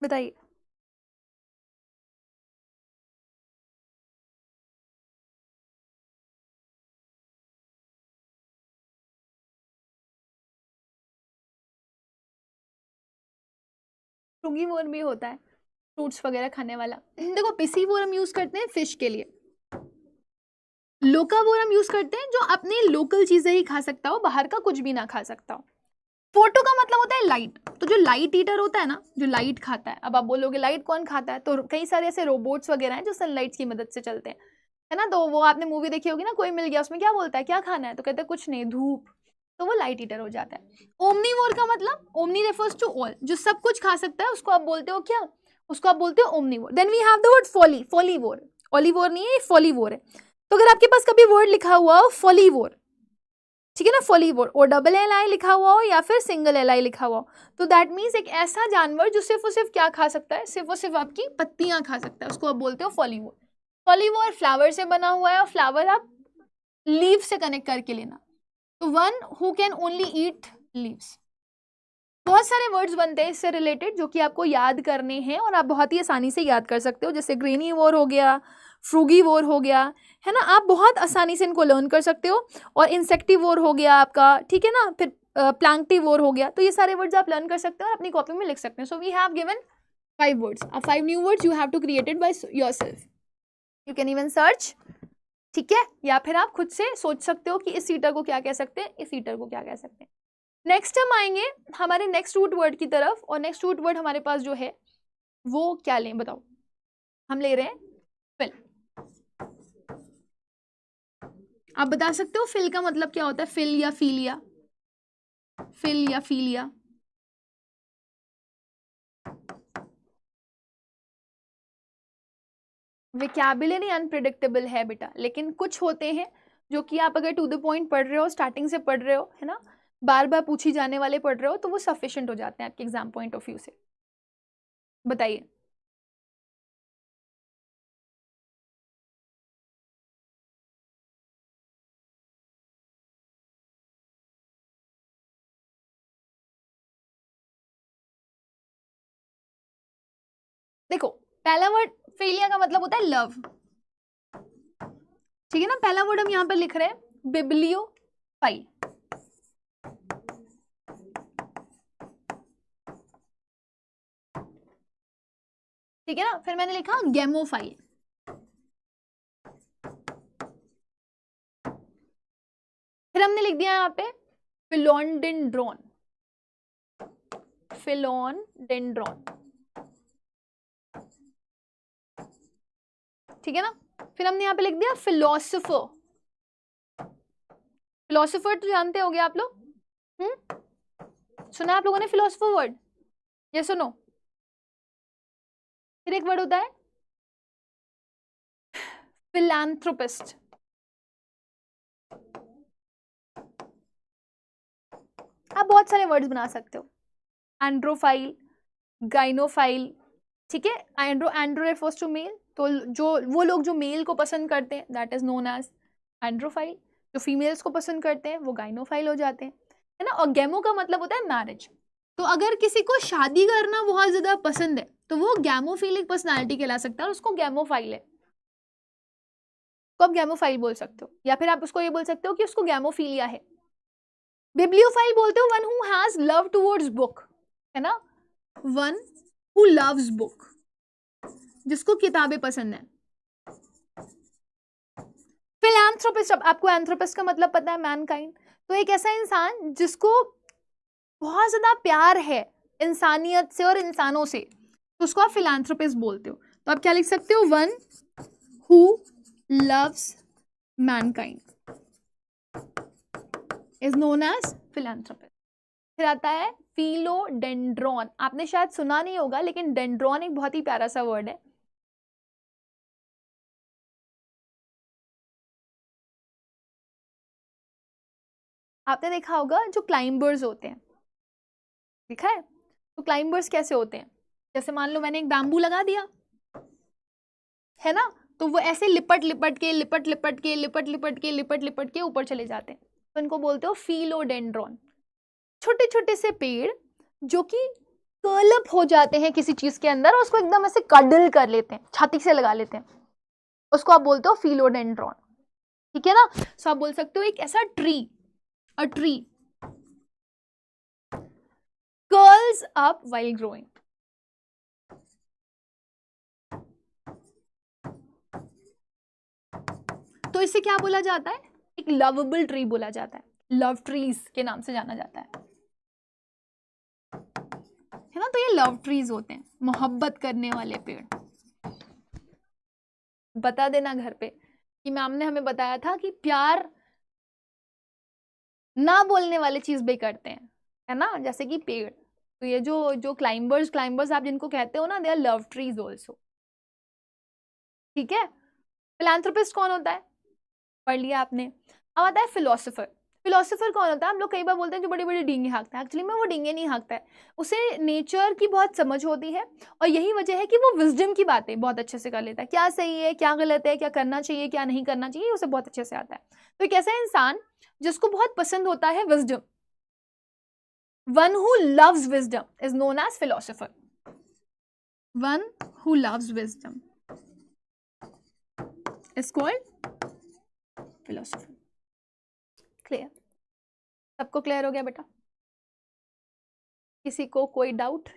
बताइए। फ्रूगी वोर भी होता है, फ्रूट्स वगैरह खाने वाला। देखो पिसी वोर हम यूज करते हैं फिश के लिए, लोका वोर हम यूज करते हैं जो अपने लोकल चीजें ही खा सकता हो, बाहर का कुछ भी ना खा सकता हो। फोटो का मतलब होता है लाइट, तो जो लाइट ईटर होता है ना, जो लाइट खाता है। अब आप बोलोगे लाइट कौन खाता है, तो कई सारे ऐसे रोबोट्स वगैरह हैं जो सनलाइट की मदद से चलते हैं, है ना। तो वो आपने मूवी देखी होगी ना, कोई मिल गया, उसमें क्या बोलता है, क्या खाना है, तो कहते हैं कुछ नहीं, धूप, तो वो लाइट ईटर हो जाता है। ओमनीवोर का मतलब, ओमनी रेफर्स टू ऑल, जो सब कुछ खा सकता है उसको आप बोलते हो क्या, उसको आप बोलते हो omnivore. Then we have the word folly, folivore, olivore नहीं है, ये फॉलीवोर है। तो अगर आपके पास कभी वर्ड लिखा हुआ हो फॉलीवोर, ठीक है ना, फॉलीवोर, OLLI लिखा हुआ हो या फिर सिंगल LI लिखा हुआ हो, तो दैट मीन्स एक ऐसा जानवर जो सिर्फ और सिर्फ क्या खा सकता है, सिर्फ और सिर्फ आपकी पत्तियां खा सकता है, उसको आप बोलते हो फॉलीवोर। फॉलीवर फ्लावर से बना हुआ है और फ्लावर आप लीव से कनेक्ट करके लेना। तो one who can only eat leaves. बहुत सारे वर्ड्स बनते हैं इससे रिलेटेड जो कि आपको याद करने हैं और आप बहुत ही आसानी से याद कर सकते हो, जैसे ग्रेनी वोर हो गया, फ्रूगी वोर हो गया, है ना, आप बहुत आसानी से इनको लर्न कर सकते हो। और इंसेक्टिवोर हो गया आपका, ठीक है ना, फिर प्लैंक्टिवोर हो गया। तो ये सारे वर्ड्स आप लर्न कर सकते हो और अपनी कॉपी में लिख सकते हैं। So we have given 5 words. 5 new words you have to create it by yourself. You can even search, ठीक है, या फिर आप खुद से सोच सकते हो कि इस ईटर को क्या कह सकते हैं, इस ईटर को क्या कह सकते हैं। नेक्स्ट हम आएंगे हमारे नेक्स्ट रूट वर्ड की तरफ, और नेक्स्ट रूट वर्ड हमारे पास जो है वो क्या लें बताओ। हम ले रहे हैं फिल। आप बता सकते हो फिल का मतलब क्या होता है, फिल या फीलिया, फिल या फीलिया। वोकैबुलरी अनप्रिडिक्टेबल है बेटा, लेकिन कुछ होते हैं जो कि आप अगर टू द पॉइंट पढ़ रहे हो, स्टार्टिंग से पढ़ रहे हो, है ना, बार बार पूछी जाने वाले पढ़ रहे हो, तो वो सफिशिएंट हो जाते हैं आपके एग्जाम पॉइंट ऑफ व्यू से। बताइए। देखो, पहला वर्ड फेलिया का मतलब होता है लव, ठीक है ना। पहला वर्ड हम यहाँ पर लिख रहे हैं बिब्लियोफाइल, ठीक है ना। फिर मैंने लिखा गैमोफाइल, फिर हमने लिख दिया यहाँ पे फिलोडेंड्रॉन, फिलोडेंड्रॉन, ठीक है ना। फिर हमने यहाँ पे लिख दिया फिलोसोफर, फिलोसोफर तो जानते होगे आप लोग, सुना आप लोगों ने फिलोसोफर वर्ड, ये सुनो। फिर एक वर्ड होता है फिलैंथ्रोपिस्ट, आप बहुत सारे वर्ड्स बना सकते हो, एंड्रोफाइल, गाइनोफाइल, ठीक है। एंड्रो रेफर्स टू मेल, तो जो वो लोग जो मेल को पसंद करते हैं दैट इज नोन एज एंड्रोफाइल, जो फीमेल्स को पसंद करते हैं वो गाइनोफाइल हो जाते हैं, है ना। और गैमो का मतलब होता है मैरिज। तो अगर किसी को शादी करना बहुत ज्यादा पसंद है तो वो गैमोफिलिक पर्सनालिटी कहला सकता है और उसको गैमोफाइल है, तो आप गैमोफाइल बोल सकते हो, या फिर आप उसको ये बोल सकते हो कि उसको गैमोफीलिया है। बिब्लियोफाइल बोलते हो one who has love towards book, है ना, वन हु लव्स बुक, जिसको किताबें पसंद है। फिलैंथ्रोपिस्ट, अब आपको एंथ्रोपिस्ट का मतलब पता है, मैनकाइंड, तो एक ऐसा इंसान जिसको बहुत ज्यादा प्यार है इंसानियत से और इंसानों से, तो उसको आप फिलैंथ्रोपिस्ट बोलते हो। तो आप क्या लिख सकते हो, one who loves mankind is known as philanthropist. फिर आता है फिलोडेंड्रॉन, आपने शायद सुना नहीं होगा, लेकिन डेंड्रॉन एक बहुत ही प्यारा सा वर्ड है। आपने देखा होगा जो क्लाइंबर्स होते हैं, देखा है, तो क्लाइंबर्स कैसे होते हैं, जैसे मान लो मैंने एक बैम्बू लगा दिया, है ना, तो वो ऐसे लिपट लिपट के लिपट लिपट के लिपट लिपट के लिपट लिपट के ऊपर चले जाते हैं, तो इनको बोलते हो फिलोडेंड्रॉन। छोटे छोटे से पेड़ जो कि कर्लअप हो जाते हैं किसी चीज के अंदर और उसको एकदम ऐसे कडल कर लेते हैं, छाती से लगा लेते हैं, उसको आप बोलते हो फिलोडेंड्रॉन, ठीक है ना। सो आप बोल सकते हो एक ऐसा tree, a tree curls up while growing. तो इसे क्या बोला जाता है, एक लवेबल ट्री बोला जाता है, लव ट्रीज के नाम से जाना जाता है ना। तो ये लव ट्रीज होते हैं, मोहब्बत करने वाले पेड़। बता देना घर पे कि मैम ने हमें बताया था कि प्यार ना बोलने वाले चीज भी करते हैं, है ना, जैसे कि पेड़। तो ये जो जो क्लाइंबर्स आप जिनको कहते हो ना, they are love trees also, ठीक है। फिलैंथ्रोपिस्ट कौन होता है, पढ़ लिया आपने। अब आता है फिलोसोफर। फिलोसोफर कौन होता है? हम लोग कई बार बोलते हैं जो बड़ी बड़ी डींगे हाँकता है, एक्चुअली में वो डींगे नहीं हाँकता है, उसे नेचर की बहुत समझ होती है और यही वजह है कि वो विजडम की बातें बहुत अच्छे से कर लेता है, क्या सही है क्या गलत है, क्या करना चाहिए क्या नहीं करना चाहिए, उसे बहुत अच्छे से आता है। तो एक ऐसा इंसान जिसको बहुत पसंद होता है wisdom, one who loves wisdom is known as philosopher. One who loves wisdom is called philosopher. Clear? सबको क्लियर हो गया बेटा? किसी को कोई डाउट?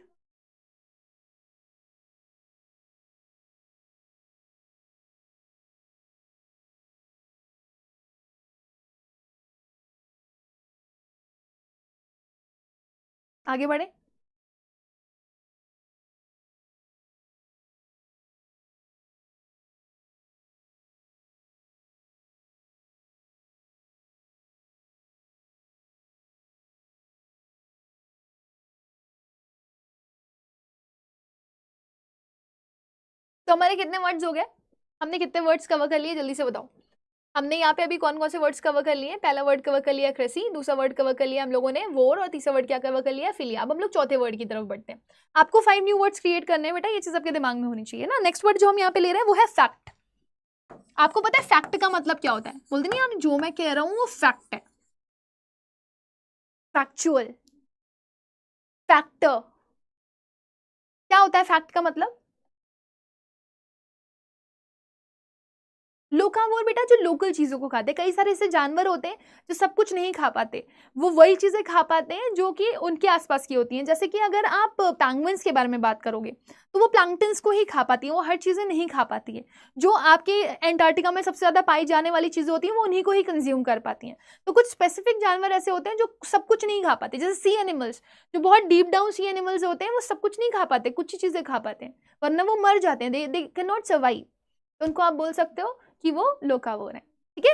आगे बढ़े। तो हमारे कितने वर्ड्स हो गए? हमने कितने वर्ड्स कवर कर लिए जल्दी से बताओ। हमने यहाँ पे अभी कौन कौन से वर्ड्स कवर कर लिए? पहला वर्ड कवर कर लिया कृषि, दूसरा वर्ड कवर कर लिया हम लोगों ने वोर, और तीसरा वर्ड क्या कवर कर लिया? फिलिया। अब हम लोग चौथे वर्ड की तरफ बढ़ते हैं। आपको 5 न्यू वर्ड्स क्रिएट करने हैं बेटा, ये चीज आपके दिमाग में होनी चाहिए ना। नेक्स्ट वर्ड जो हम यहाँ पे ले रहे हैं वो है फैक्ट। आपको पता है फैक्ट का मतलब क्या होता है? बोलते नहीं यार जो मैं कह रहा हूँ वो फैक्ट है, फैक्चुअल, फैक्टर। क्या होता है फैक्ट का मतलब? लोकावोर बेटा जो लोकल चीजों को खाते हैं। कई सारे ऐसे जानवर होते हैं जो सब कुछ नहीं खा पाते, वो वही चीजें खा पाते हैं जो कि उनके आसपास की होती हैं। जैसे कि अगर आप पैंगुइन्स के बारे में बात करोगे तो वो प्लैंक्टन्स को ही खा पाती है, वो हर चीजें नहीं खा पाती है। जो आपके एंटार्क्टिका में सबसे ज्यादा पाई जाने वाली चीजें होती हैं वो उन्हीं को ही कंज्यूम कर पाती हैं। तो कुछ स्पेसिफिक जानवर ऐसे होते हैं जो सब कुछ नहीं खा पाते, जैसे सी एनिमल्स, जो बहुत डीप डाउन सी एनिमल्स होते हैं वो सब कुछ नहीं खा पाते, कुछ ही चीजें खा पाते हैं, वरना वो मर जाते हैं, दे कैन नॉट सर्वाइव। तो उनको आप बोल सकते हो कि वो लोकावोर है। ठीक है?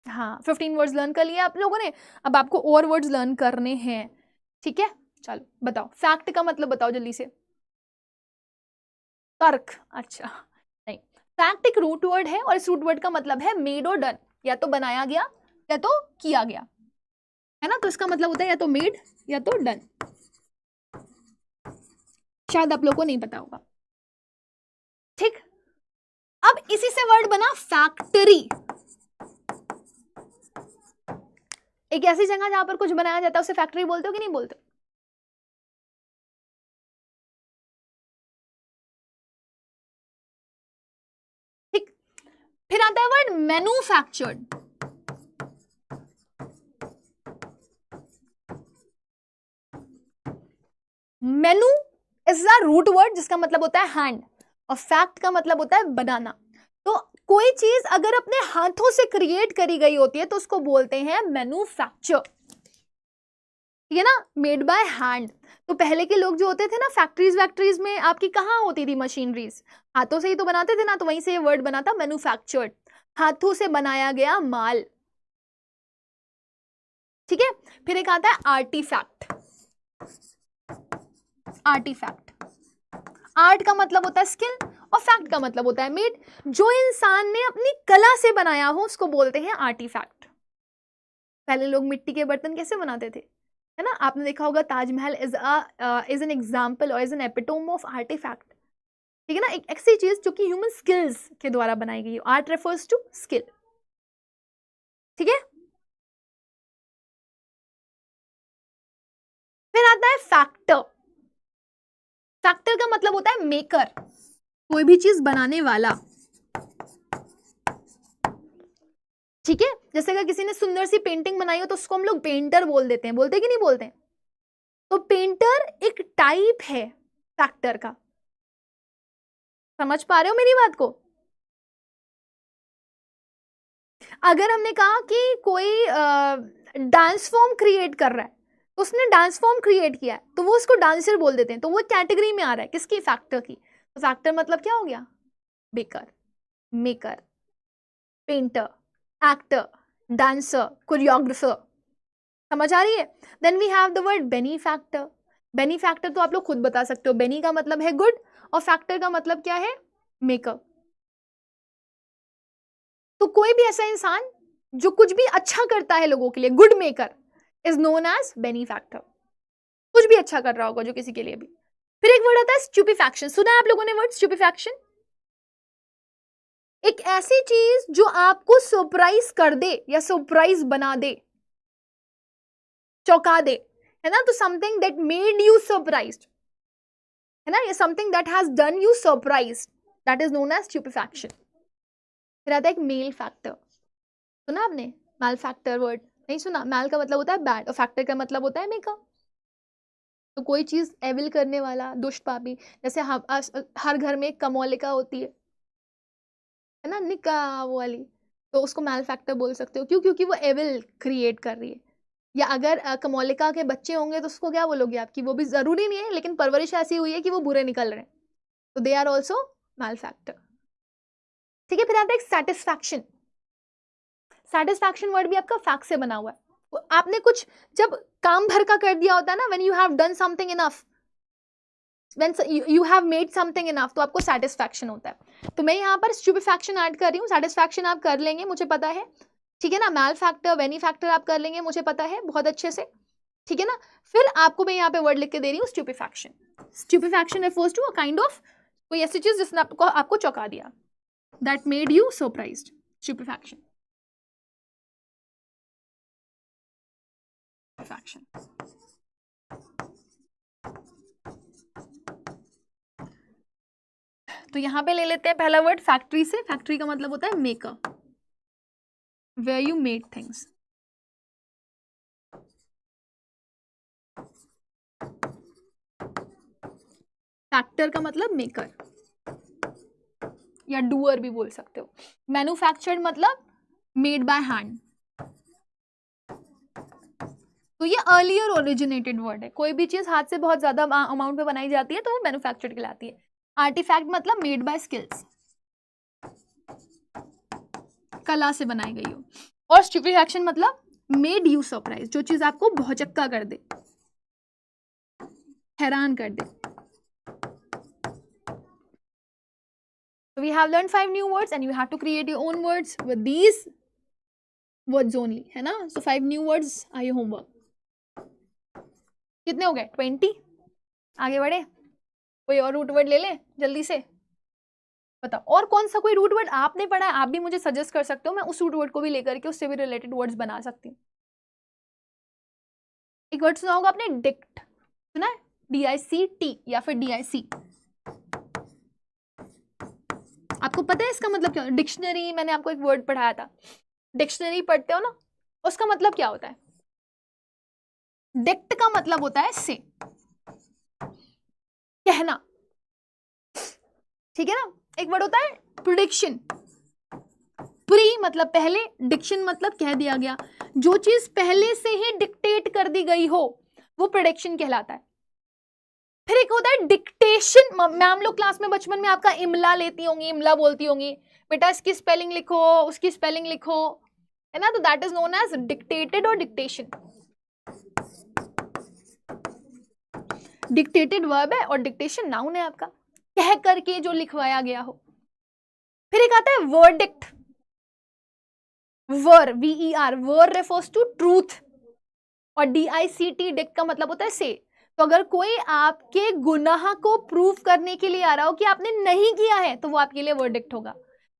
हाँ, 15 वर्ड्स लर्न कर लिए आप लोगों ने, अब आपको और वर्ड्स लर्न करने हैं। ठीक है, चलो बताओ फैक्ट का मतलब बताओ जल्दी से। तर्क? अच्छा नहीं, फैक्ट एक रूट वर्ड है और इस रूट वर्ड का मतलब है मेड और डन, या तो बनाया गया या तो किया गया, है ना। तो इसका मतलब होता है या तो मेड या तो डन। शायद आप लोगों को नहीं पता होगा। ठीक, अब इसी से वर्ड बना फैक्ट्री। एक ऐसी जगह जहां पर कुछ बनाया जाता है उसे फैक्ट्री बोलते हो कि नहीं बोलते? ठीक, फिर आता है word manufactured. Manu is a root word जिसका मतलब होता है हैंड, और फैक्ट का मतलब होता है बनाना। तो कोई चीज अगर अपने हाथों से क्रिएट करी गई होती है तो उसको बोलते हैं मैन्युफैक्चर। ठीक है ना, मेड बाय हैंड। तो पहले के लोग जो होते थे ना, फैक्ट्रीज वैक्ट्रीज में आपकी कहाँ होती थी मशीनरीज? हाथों से ही तो बनाते थे ना, तो वहीं से ये वर्ड बना था मैन्युफैक्चर्ड, हाथों से बनाया गया माल। ठीक है, फिर एक आता है आर्टिफैक्ट। आर्टिफैक्ट, आर्ट का मतलब होता है स्किल और फैक्ट का मतलब होता है मेड। जो इंसान ने अपनी कला से बनाया हो उसको बोलते हैं आर्टिफैक्ट। पहले लोग मिट्टी के बर्तन कैसे बनाते थे, है ना, आपने देखा होगा ताजमहल इज एन एग्जाम्पल और is an epitome of artifact. ठीक है ना, एक ऐसी चीज जो कि ह्यूमन स्किल्स के द्वारा बनाई गई हो। Art refers to skill. ठीक है, फिर आता है फैक्टर। फैक्टर का मतलब होता है मेकर, कोई भी चीज बनाने वाला। ठीक है, जैसे अगर किसी ने सुंदर सी पेंटिंग बनाई हो तो उसको हम लोग पेंटर बोल देते हैं, बोलते हैं कि नहीं बोलते हैं? तो पेंटर एक टाइप है फैक्टर का। समझ पा रहे हो मेरी बात को? अगर हमने कहा कि कोई डांस फॉर्म क्रिएट कर रहा है, तो उसने डांस फॉर्म क्रिएट किया है तो वो उसको डांसर बोल देते हैं, तो वो कैटेगरी में आ रहा है किसकी? फैक्टर की। तो फैक्टर मतलब क्या हो गया? Baker, maker, painter, actor, dancer, choreographer. समझ आ रही है? Then we have the word benefactor. Benefactor तो आप लोग खुद बता सकते हो, बेनी का मतलब है गुड और फैक्टर का मतलब क्या है? मेकर। तो कोई भी ऐसा इंसान जो कुछ भी अच्छा करता है लोगों के लिए, good maker, is known as benefactor. कुछ भी अच्छा कर रहा होगा जो किसी के लिए भी। फिर एक वर्ड आता है स्टूपिफैक्शन। सुना है आप लोगों ने वर्ड स्टूपिफैक्शन? एक ऐसी चीज जो आपको सरप्राइज कर दे या सरप्राइज बना दे, चौंका दे, है ना? तो something that made you surprised, है ना? ये something that has done you surprise, that is known as stupefaction. फिर आता है एक मेल फैक्टर। सुना आपने मैल फैक्टर वर्ड? नहीं सुना? मैल का मतलब होता है बैड और फैक्टर का मतलब होता है मेका। तो कोई चीज एविल करने वाला, दुष्ट पापी, जैसे हर घर में एक कमोलिका होती है ना, निका वो वाली, तो उसको मैल फैक्टर बोल सकते हो। क्यों? क्योंकि वो एविल क्रिएट कर रही है। या अगर कमोलिका के बच्चे होंगे तो उसको क्या बोलोगे आपकी? वो भी जरूरी नहीं है, लेकिन परवरिश ऐसी हुई है कि वो बुरे निकल रहे हैं, तो they are also malefactor. ठीक है, फिर आता है सेटिस्फैक्शन। सेटिस्फैक्शन वर्ड भी आपका फैक्ट से बना हुआ है। आपने कुछ जब काम भर का कर दिया होता है ना, when you have done something enough, when you have made something enough, तो आपको सेटिस्फैक्शन होता है। तो मैं यहाँ पर स्टूपिफैक्शन ऐड कर रही हूँ, सेटिस्फैक्शन आप कर लेंगे मुझे पता है, ठीक है ना? मैल फैक्टर, बेनिफैक्टर आप कर लेंगे मुझे पता है बहुत अच्छे से, ठीक है ना? फिर आपको मैं यहाँ पे वर्ड लिख के दे रही हूँ stupefaction. Stupefaction refers to a kind of कोई ऐसी चीज जिसने आपको चौंका दिया, that made you surprised, stupefaction. तो यहां पे ले लेते हैं पहला वर्ड फैक्ट्री से। फैक्ट्री का मतलब होता है maker, where you made things. Factor का मतलब मेकर या डूअर भी बोल सकते हो। मैन्युफैक्चर्ड मतलब मेड बाय हैंड। तो ये अर्लियर ओरिजिनेटेड वर्ड है। कोई भी चीज हाथ से बहुत ज्यादा अमाउंट में बनाई जाती है तो वो मैन्युफैक्चर्ड कहलाती है। आर्टिफैक्ट मतलब मेड बाय स्किल्स, कला से बनाई गई हो। और स्टूपिफैक्शन मतलब मेड यू सरप्राइज, जो चीज आपको भौचक्का कर दे, हैरान कर दे। So we have learned 5 new words and you have to create your own words with these words only, है ना? So 5 new words are your homework. कितने हो गए? 20। आगे बढ़े, कोई और रूट वर्ड ले ले जल्दी से, बताओ। और कौन सा कोई रूट वर्ड आपने पढ़ा है, आप भी मुझे सजेस्ट कर सकते हो, मैं उस रूट वर्ड को भी लेकर के उससे भी रिलेटेड वर्ड्स बना सकती हूँ। एक वर्ड सुना होगा आपने, डिक्ट। सुना है? DICT या फिर DIC। आपको पता है इसका मतलब क्या? डिक्शनरी, मैंने आपको एक वर्ड पढ़ाया था, डिक्शनरी पढ़ते हो ना, उसका मतलब क्या होता है? डिक्ट का मतलब होता है से, कहना, ठीक है ना? एक वर्ड होता है प्रिडिक्शन। प्री मतलब पहले, डिक्शन मतलब कह दिया गया। जो चीज पहले से ही डिक्टेट कर दी गई हो वो प्रिडिक्शन कहलाता है। फिर एक होता है डिक्टेशन। मैम लोग क्लास में बचपन में आपका इमला लेती होंगी, इमला बोलती होंगी, बेटा इसकी स्पेलिंग लिखो, उसकी स्पेलिंग लिखो, है ना? तो that is known as dictated और डिक्टेशन। डिक्टेटेड वर्ब है और डिक्टेशन नाउन है आपका, कह करके जो लिखवाया गया हो। फिर एक आता है verdict. Ver, VER, ver refers to truth, और DICT, डिक्ट का मतलब होता है से। तो अगर कोई आपके गुनाह को प्रूव करने के लिए आ रहा हो कि आपने नहीं किया है, तो वो आपके लिए वर्डिक्ट होगा।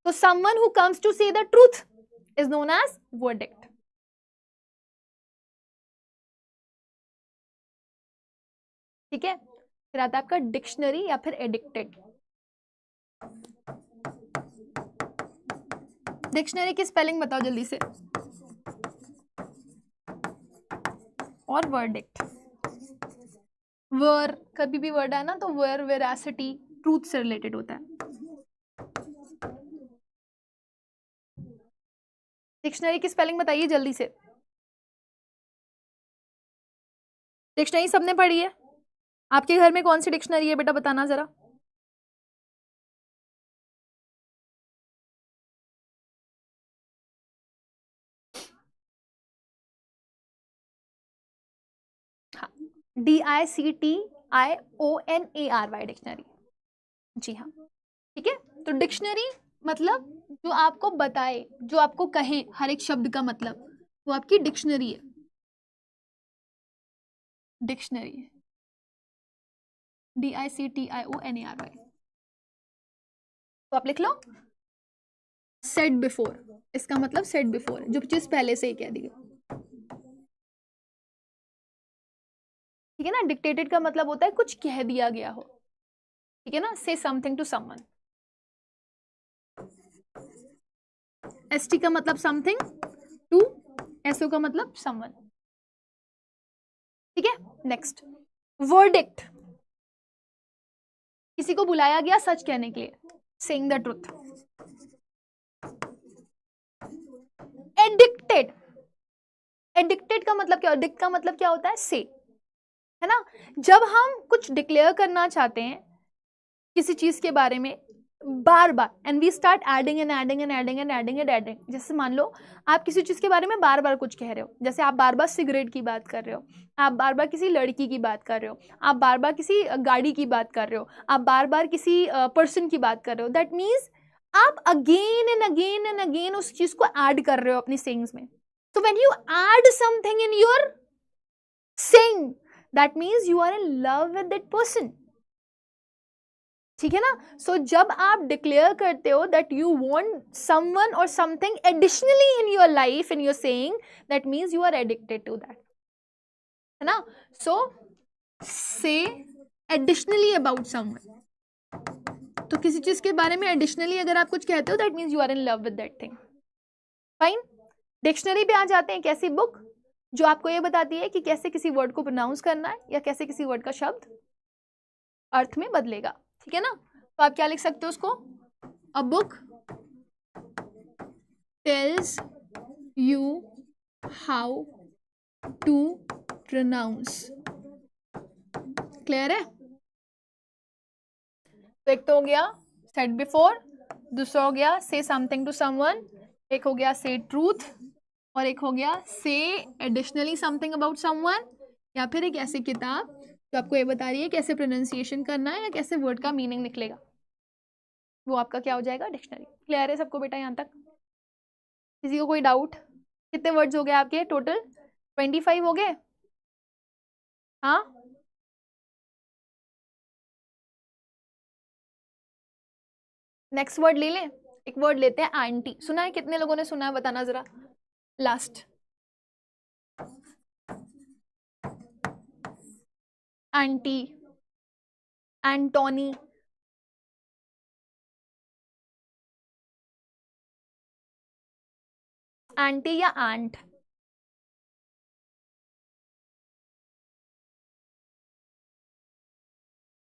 तो someone who comes to say the truth is known as verdict. ठीक है, फिर आता है आपका डिक्शनरी या फिर एडिक्टेड। डिक्शनरी की स्पेलिंग बताओ जल्दी से। और वर्डिक्ट, वर कभी भी वर्ड है ना, तो वर वेरासिटी, ट्रूथ से रिलेटेड होता है। डिक्शनरी की स्पेलिंग बताइए जल्दी से। डिक्शनरी सबने पढ़ी है? आपके घर में कौन सी डिक्शनरी है बेटा, बताना जरा। DICTIONARY dictionary. जी हाँ, ठीक है। तो डिक्शनरी मतलब जो आपको बताए, जो आपको कहे हर एक शब्द का मतलब, वो आपकी डिक्शनरी है। Dictionary, DICTIONARY। तो आप लिख लो सेड बिफोर, इसका मतलब सेड बिफोर, जो चीज पहले से ही कह दी गई। ठीक है ना। डिक्टेटेड का मतलब होता है कुछ कह दिया गया हो, ठीक है ना। से समथिंग टू समवन। ST का मतलब समथिंग, टू SO का मतलब समवन। ठीक है। नेक्स्ट, वर्डिक्ट, किसी को बुलाया गया सच कहने के लिए, saying the truth. Addicted, addicted का मतलब क्या, एडिक्ट का मतलब क्या होता है, से, है ना। जब हम कुछ डिक्लेयर करना चाहते हैं किसी चीज के बारे में बार बार, and we start adding and adding and adding and adding and adding. जैसे मान लो आप किसी चीज के बारे में बार बार कुछ कह रहे हो, जैसे आप बार बार सिगरेट की बात कर रहे हो, आप बार बार किसी लड़की की बात कर रहे हो, आप बार बार किसी गाड़ी की बात कर रहे हो, आप बार बार किसी पर्सन की बात कर रहे हो, दैट मीन्स आप अगेन एंड अगेन उस चीज को ऐड कर रहे हो अपनी सेइंग्स में। So when you add something in your saying, that means you are in love with that person. ठीक है ना। सो जब आप डिक्लेयर करते हो दैट यू वांट समवन और something additionally in your life, in your saying, that means you are addicted to that, है ना। सो से एडिशनली अबाउट समवन, तो किसी चीज के बारे में एडिशनली अगर आप कुछ कहते हो that means you are in love with that thing. Fine. Dictionary पे आ जाते हैं, कैसी बुक जो आपको ये बताती है कि कैसे किसी वर्ड को प्रोनाउंस करना है या कैसे किसी वर्ड का शब्द अर्थ में बदलेगा। ठीक है ना। तो आप क्या लिख सकते हो उसको, a book tells you how to pronounce. Clear है। तो एक तो हो गया सेड बिफोर, दूसरा हो गया से समथिंग टू समवन, एक हो गया से ट्रूथ, और एक हो गया से एडिशनली समथिंग अबाउट समवन, या फिर एक ऐसी किताब जो आपको ये बता रही है कैसे प्रोनाउंसिएशन करना है या कैसे वर्ड का मीनिंग निकलेगा, वो आपका क्या हो जाएगा, डिक्शनरी। क्लियर है सबको बेटा यहाँ तक। किसी को कोई डाउट। कितने वर्ड्स हो गए आपके टोटल, 25 हो गए। हाँ नेक्स्ट वर्ड ले लें। एक वर्ड लेते हैं आंटी। सुना है, कितने लोगों ने सुना है बताना जरा। लास्ट, आंटी, एंटोनी, आंटी या आंट।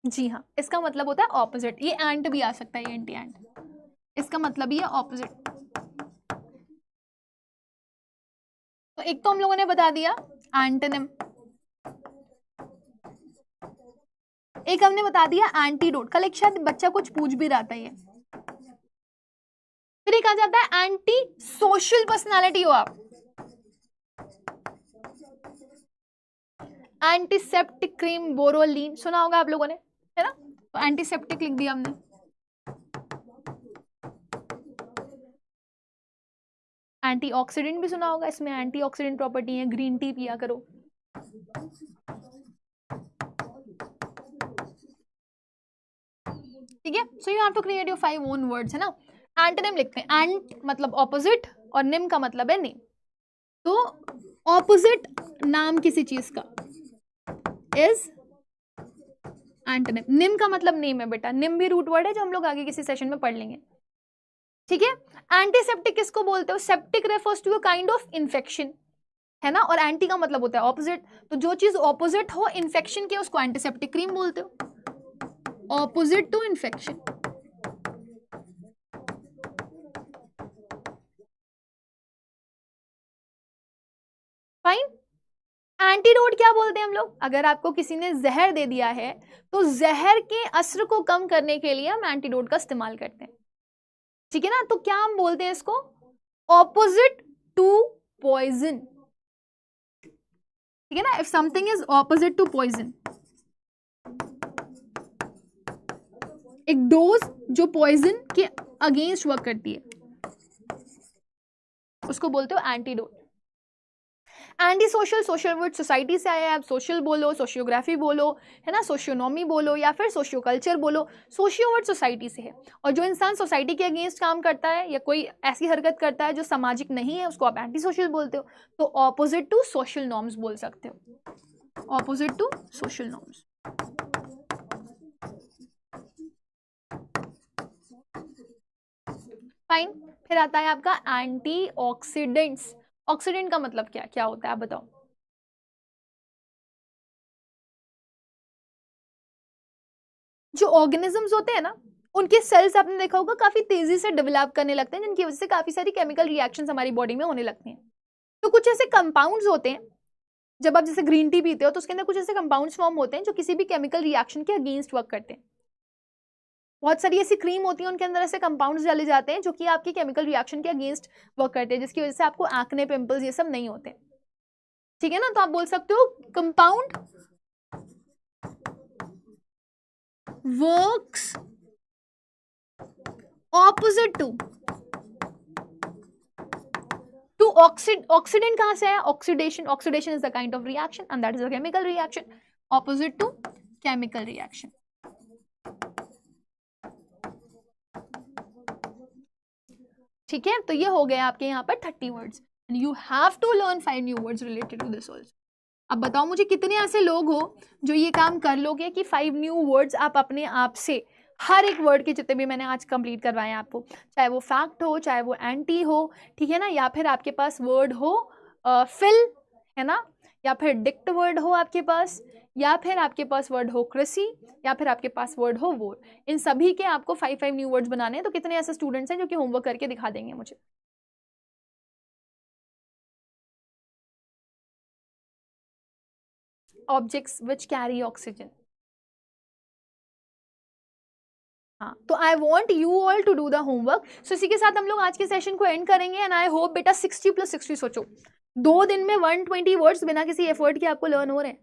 जी हाँ, इसका मतलब होता है ऑपोजिट। ये एंट भी आ सकता है, ये एंटी एंट, इसका मतलब ही है ऑपोजिट। तो एक तो हम लोगों ने बता दिया एंटोनिम, एक हमने बता दिया एंटीडोट। कल एक शायद बच्चा कुछ पूछ भी रहा था ये। फिर एक आ जाता है एंटी सोशल पर्सनालिटी हो आप, एंटीसेप्टिक क्रीम बोरोलीन सुना होगा आप लोगों ने, है ना। तो एंटीसेप्टिक लिख दिया हमने। एंटीऑक्सीडेंट भी सुना होगा, इसमें एंटीऑक्सीडेंट प्रॉपर्टी है, ग्रीन टी पिया करो। ठीक है। So you have to create your 5 own words, है ना। एंटोनिम लिखते हैं, एंट मतलब ऑपोजिट और निम का मतलब है नेम। तो ऑपोजिट नाम किसी चीज का इज एंटोनिम। निम का मतलब नेम है बेटा, निम भी रूट वर्ड है जो हम लोग आगे किसी सेशन में पढ़ लेंगे। ठीक है। एंटीसेप्टिक किसको बोलते हो, septic refers to a kind of infection, है ना। और एंटी का मतलब होता है ऑपोजिट, तो जो चीज ऑपोजिट हो इन्फेक्शन के उसको एंटीसेप्टिक क्रीम बोलते हो, opposite to infection. Fine. Antidote क्या बोलते हैं हम लोग, अगर आपको किसी ने जहर दे दिया है तो जहर के असर को कम करने के लिए हम एंटीडोट का इस्तेमाल करते हैं। ठीक है ना। तो क्या हम बोलते हैं इसको, ऑपोजिट टू पॉइजन। ठीक है ना। If something is opposite to poison, एक डोज जो पॉइजन के अगेंस्ट वर्क करती है, उसको बोलते हो antidote. Anti social, social word society से आया है, आप सोशल बोलो, सोशियोग्राफी बोलो, है ना, सोशियोनॉमी बोलो या फिर सोशियो कल्चर बोलो, सोशियो वर्ड सोसाइटी से है। और जो इंसान सोसाइटी के अगेंस्ट काम करता है या कोई ऐसी हरकत करता है जो सामाजिक नहीं है, उसको आप एंटी सोशल बोलते हो। तो ऑपोजिट टू सोशल नॉर्म्स बोल सकते हो, opposite to social norms. Fine. फिर आता है आपका एंटी ऑक्सीडेंट्स। ऑक्सीडेंट का मतलब क्या क्या होता है आप बताओ। जो ऑर्गेनिजम्स होते हैं ना, उनके सेल्स आपने देखा होगा काफी तेजी से डेवलप करने लगते हैं, जिनकी वजह से काफी सारी केमिकल रिएक्शंस हमारी बॉडी में होने लगती हैं। तो कुछ ऐसे कंपाउंड्स होते हैं, जब आप जैसे ग्रीन टी पीते हो तो उसके अंदर कुछ ऐसे कंपाउंड्स फॉर्म होते हैं जो किसी भी केमिकल रिएक्शन के अगेंस्ट वर्क करते हैं। बहुत सारी ऐसी क्रीम होती है, उनके अंदर ऐसे कंपाउंड्स डाले जाते हैं जो कि आपके केमिकल रिएक्शन के अगेंस्ट वर्क करते हैं, जिसकी वजह से आपको एक्ने, पिंपल्स ये सब नहीं होते। ठीक है ना, तो आप बोल सकते हो compound works opposite to oxidant कहां से है, oxidation, oxidation is the kind of reaction and that is a chemical reaction, opposite to chemical reaction. ठीक है, तो ये हो गए आपके यहाँ पर 30 words and you have to learn 5 new words related to this also. अब बताओ मुझे कितने ऐसे लोग हो जो ये काम कर लोगे कि 5 न्यू वर्ड्स आप अपने आप से हर एक वर्ड के जितने भी मैंने आज कंप्लीट करवाए हैं आपको, चाहे वो फैक्ट हो, चाहे वो एंटी हो, ठीक है ना, या फिर आपके पास वर्ड हो फिल, है ना, या फिर डिक्ट वर्ड हो आपके पास, या फिर आपके पास वर्ड हो कृषि, या फिर आपके पास वर्ड हो वोर, इन सभी के आपको 5 न्यू वर्ड्स बनाने हैं। तो कितने ऐसे स्टूडेंट्स हैं जो कि होमवर्क करके दिखा देंगे मुझे। Objects which carry oxygen. हाँ, तो I want you all to do the homework. So इसी के साथ हम लोग आज के सेशन को एंड करेंगे एंड आई होप बेटा 60+60 सोचो, 2 दिन में 120 वर्ड्स बिना किसी एफर्ट के आपको लर्न हो रहे हैं।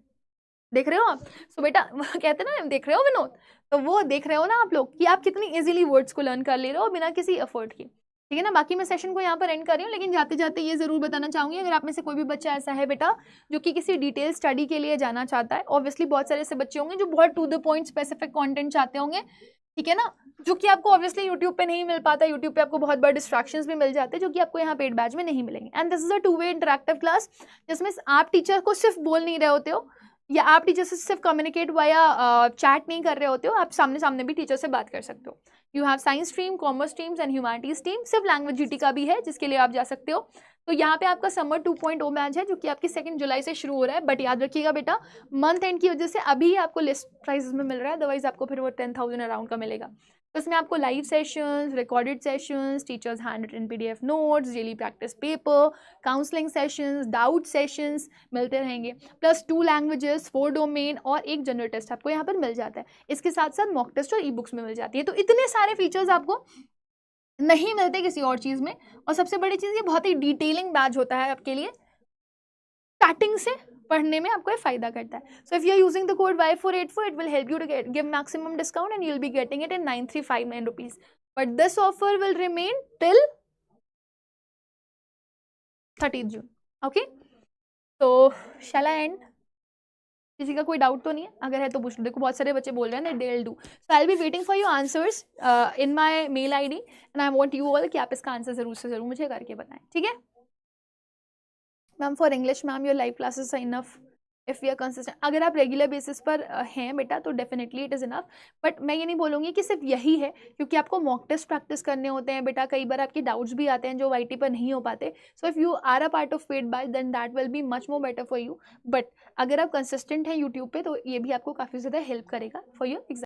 देख रहे हो आप। सो बेटा कहते हैं ना, देख रहे हो विनोद, तो वो देख रहे हो ना आप लोग कि आप कितनी इजीली वर्ड्स को लर्न कर ले रहे हो बिना किसी एफर्ट के। ठीक है ना, बाकी मैं सेशन को यहाँ पर एंड कर रही हूँ, लेकिन जाते जाते ये जरूर बताना चाहूंगी, अगर आप में से कोई भी बच्चा ऐसा है बेटा जो कि किसी डिटेल स्टडी के लिए जाना चाहता है, ऑब्वियसली बहुत सारे ऐसे बच्चे होंगे जो बहुत to the point specific content चाहते होंगे, ठीक है ना, जो कि आपको ऑब्वियसली यूट्यूब पे नहीं मिल पाता। यूट्यूब पे आपको बहुत बड़े डिस्ट्रैक्शंस भी मिल जाते हैं जो कि आपको यहाँ पेड बैच में नहीं मिलेंगे। And this is a two way interactive class, जिसमें आप टीचर को सिर्फ बोल नहीं रहे होते हो, या आप टीचर से सिर्फ कम्युनिकेट वाया चैट नहीं कर रहे होते हो, आप सामने सामने भी टीचर से बात कर सकते हो। You have science stream, commerce streams and humanities team, सिर्फ लैंग्वेज जीटी का भी है जिसके लिए आप जा सकते हो। तो यहाँ पे आपका समर 2.0 बैच है जो कि आपकी 2 जुलाई से शुरू हो रहा है, बट याद रखिएगा बेटा मंथ एंड की वजह से अभी आपको लिस्ट प्राइसेस में मिल रहा है, अदरवाइज आपको फिर वो 10,000 अराउंड का मिलेगा। तो इसमें आपको live sessions, recorded sessions, teachers hand written PDF notes, daily practice paper, counselling sessions, doubt sessions मिलते रहेंगे, प्लस 2 लैंग्वेजेस, 4 डोमेन और एक जनरल टेस्ट आपको यहाँ पर मिल जाता है। इसके साथ साथ मॉक टेस्ट और ई बुक्स में मिल जाती है। तो इतने सारे फीचर्स आपको नहीं मिलते किसी और चीज़ में। और सबसे बड़ी चीज़, ये बहुत ही डिटेलिंग बैच होता है आपके लिए, स्टार्टिंग से पढ़ने में आपको ये फायदा करता है। So if you are using the code Y484 it will help you to give maximum discount and you will be getting it in 9359 rupees, but this offer will remain till 30 June. Okay, तो shall I and? किसी का कोई doubt तो नहीं है? अगर है तो पूछ लो। देखो बहुत सारे बच्चे बोल रहे हैं they will do, so I will be waiting for your answers in my mail ID and I want you all कि आप इसका आंसर जरूर से जरूर मुझे करके बताएं, ठीक है ma'am? For English ma'am your live classes are enough if we are consistent. अगर आप रेगुलर बेसिस पर हैं बेटा तो definitely it is enough, but मैं ये नहीं बोलूँगी कि सिर्फ यही है, क्योंकि आपको मॉक टेस्ट प्रैक्टिस करने होते हैं बेटा, कई बार आपके डाउट्स भी आते हैं जो वाईटी पर नहीं हो पाते। So if you are a part of paid batch then that will be much more better for you, but अगर आप कंसिस्टेंट हैं यूट्यूब पे तो ये भी आपको काफ़ी ज़्यादा हेल्प करेगा फॉर योर एग्जाम।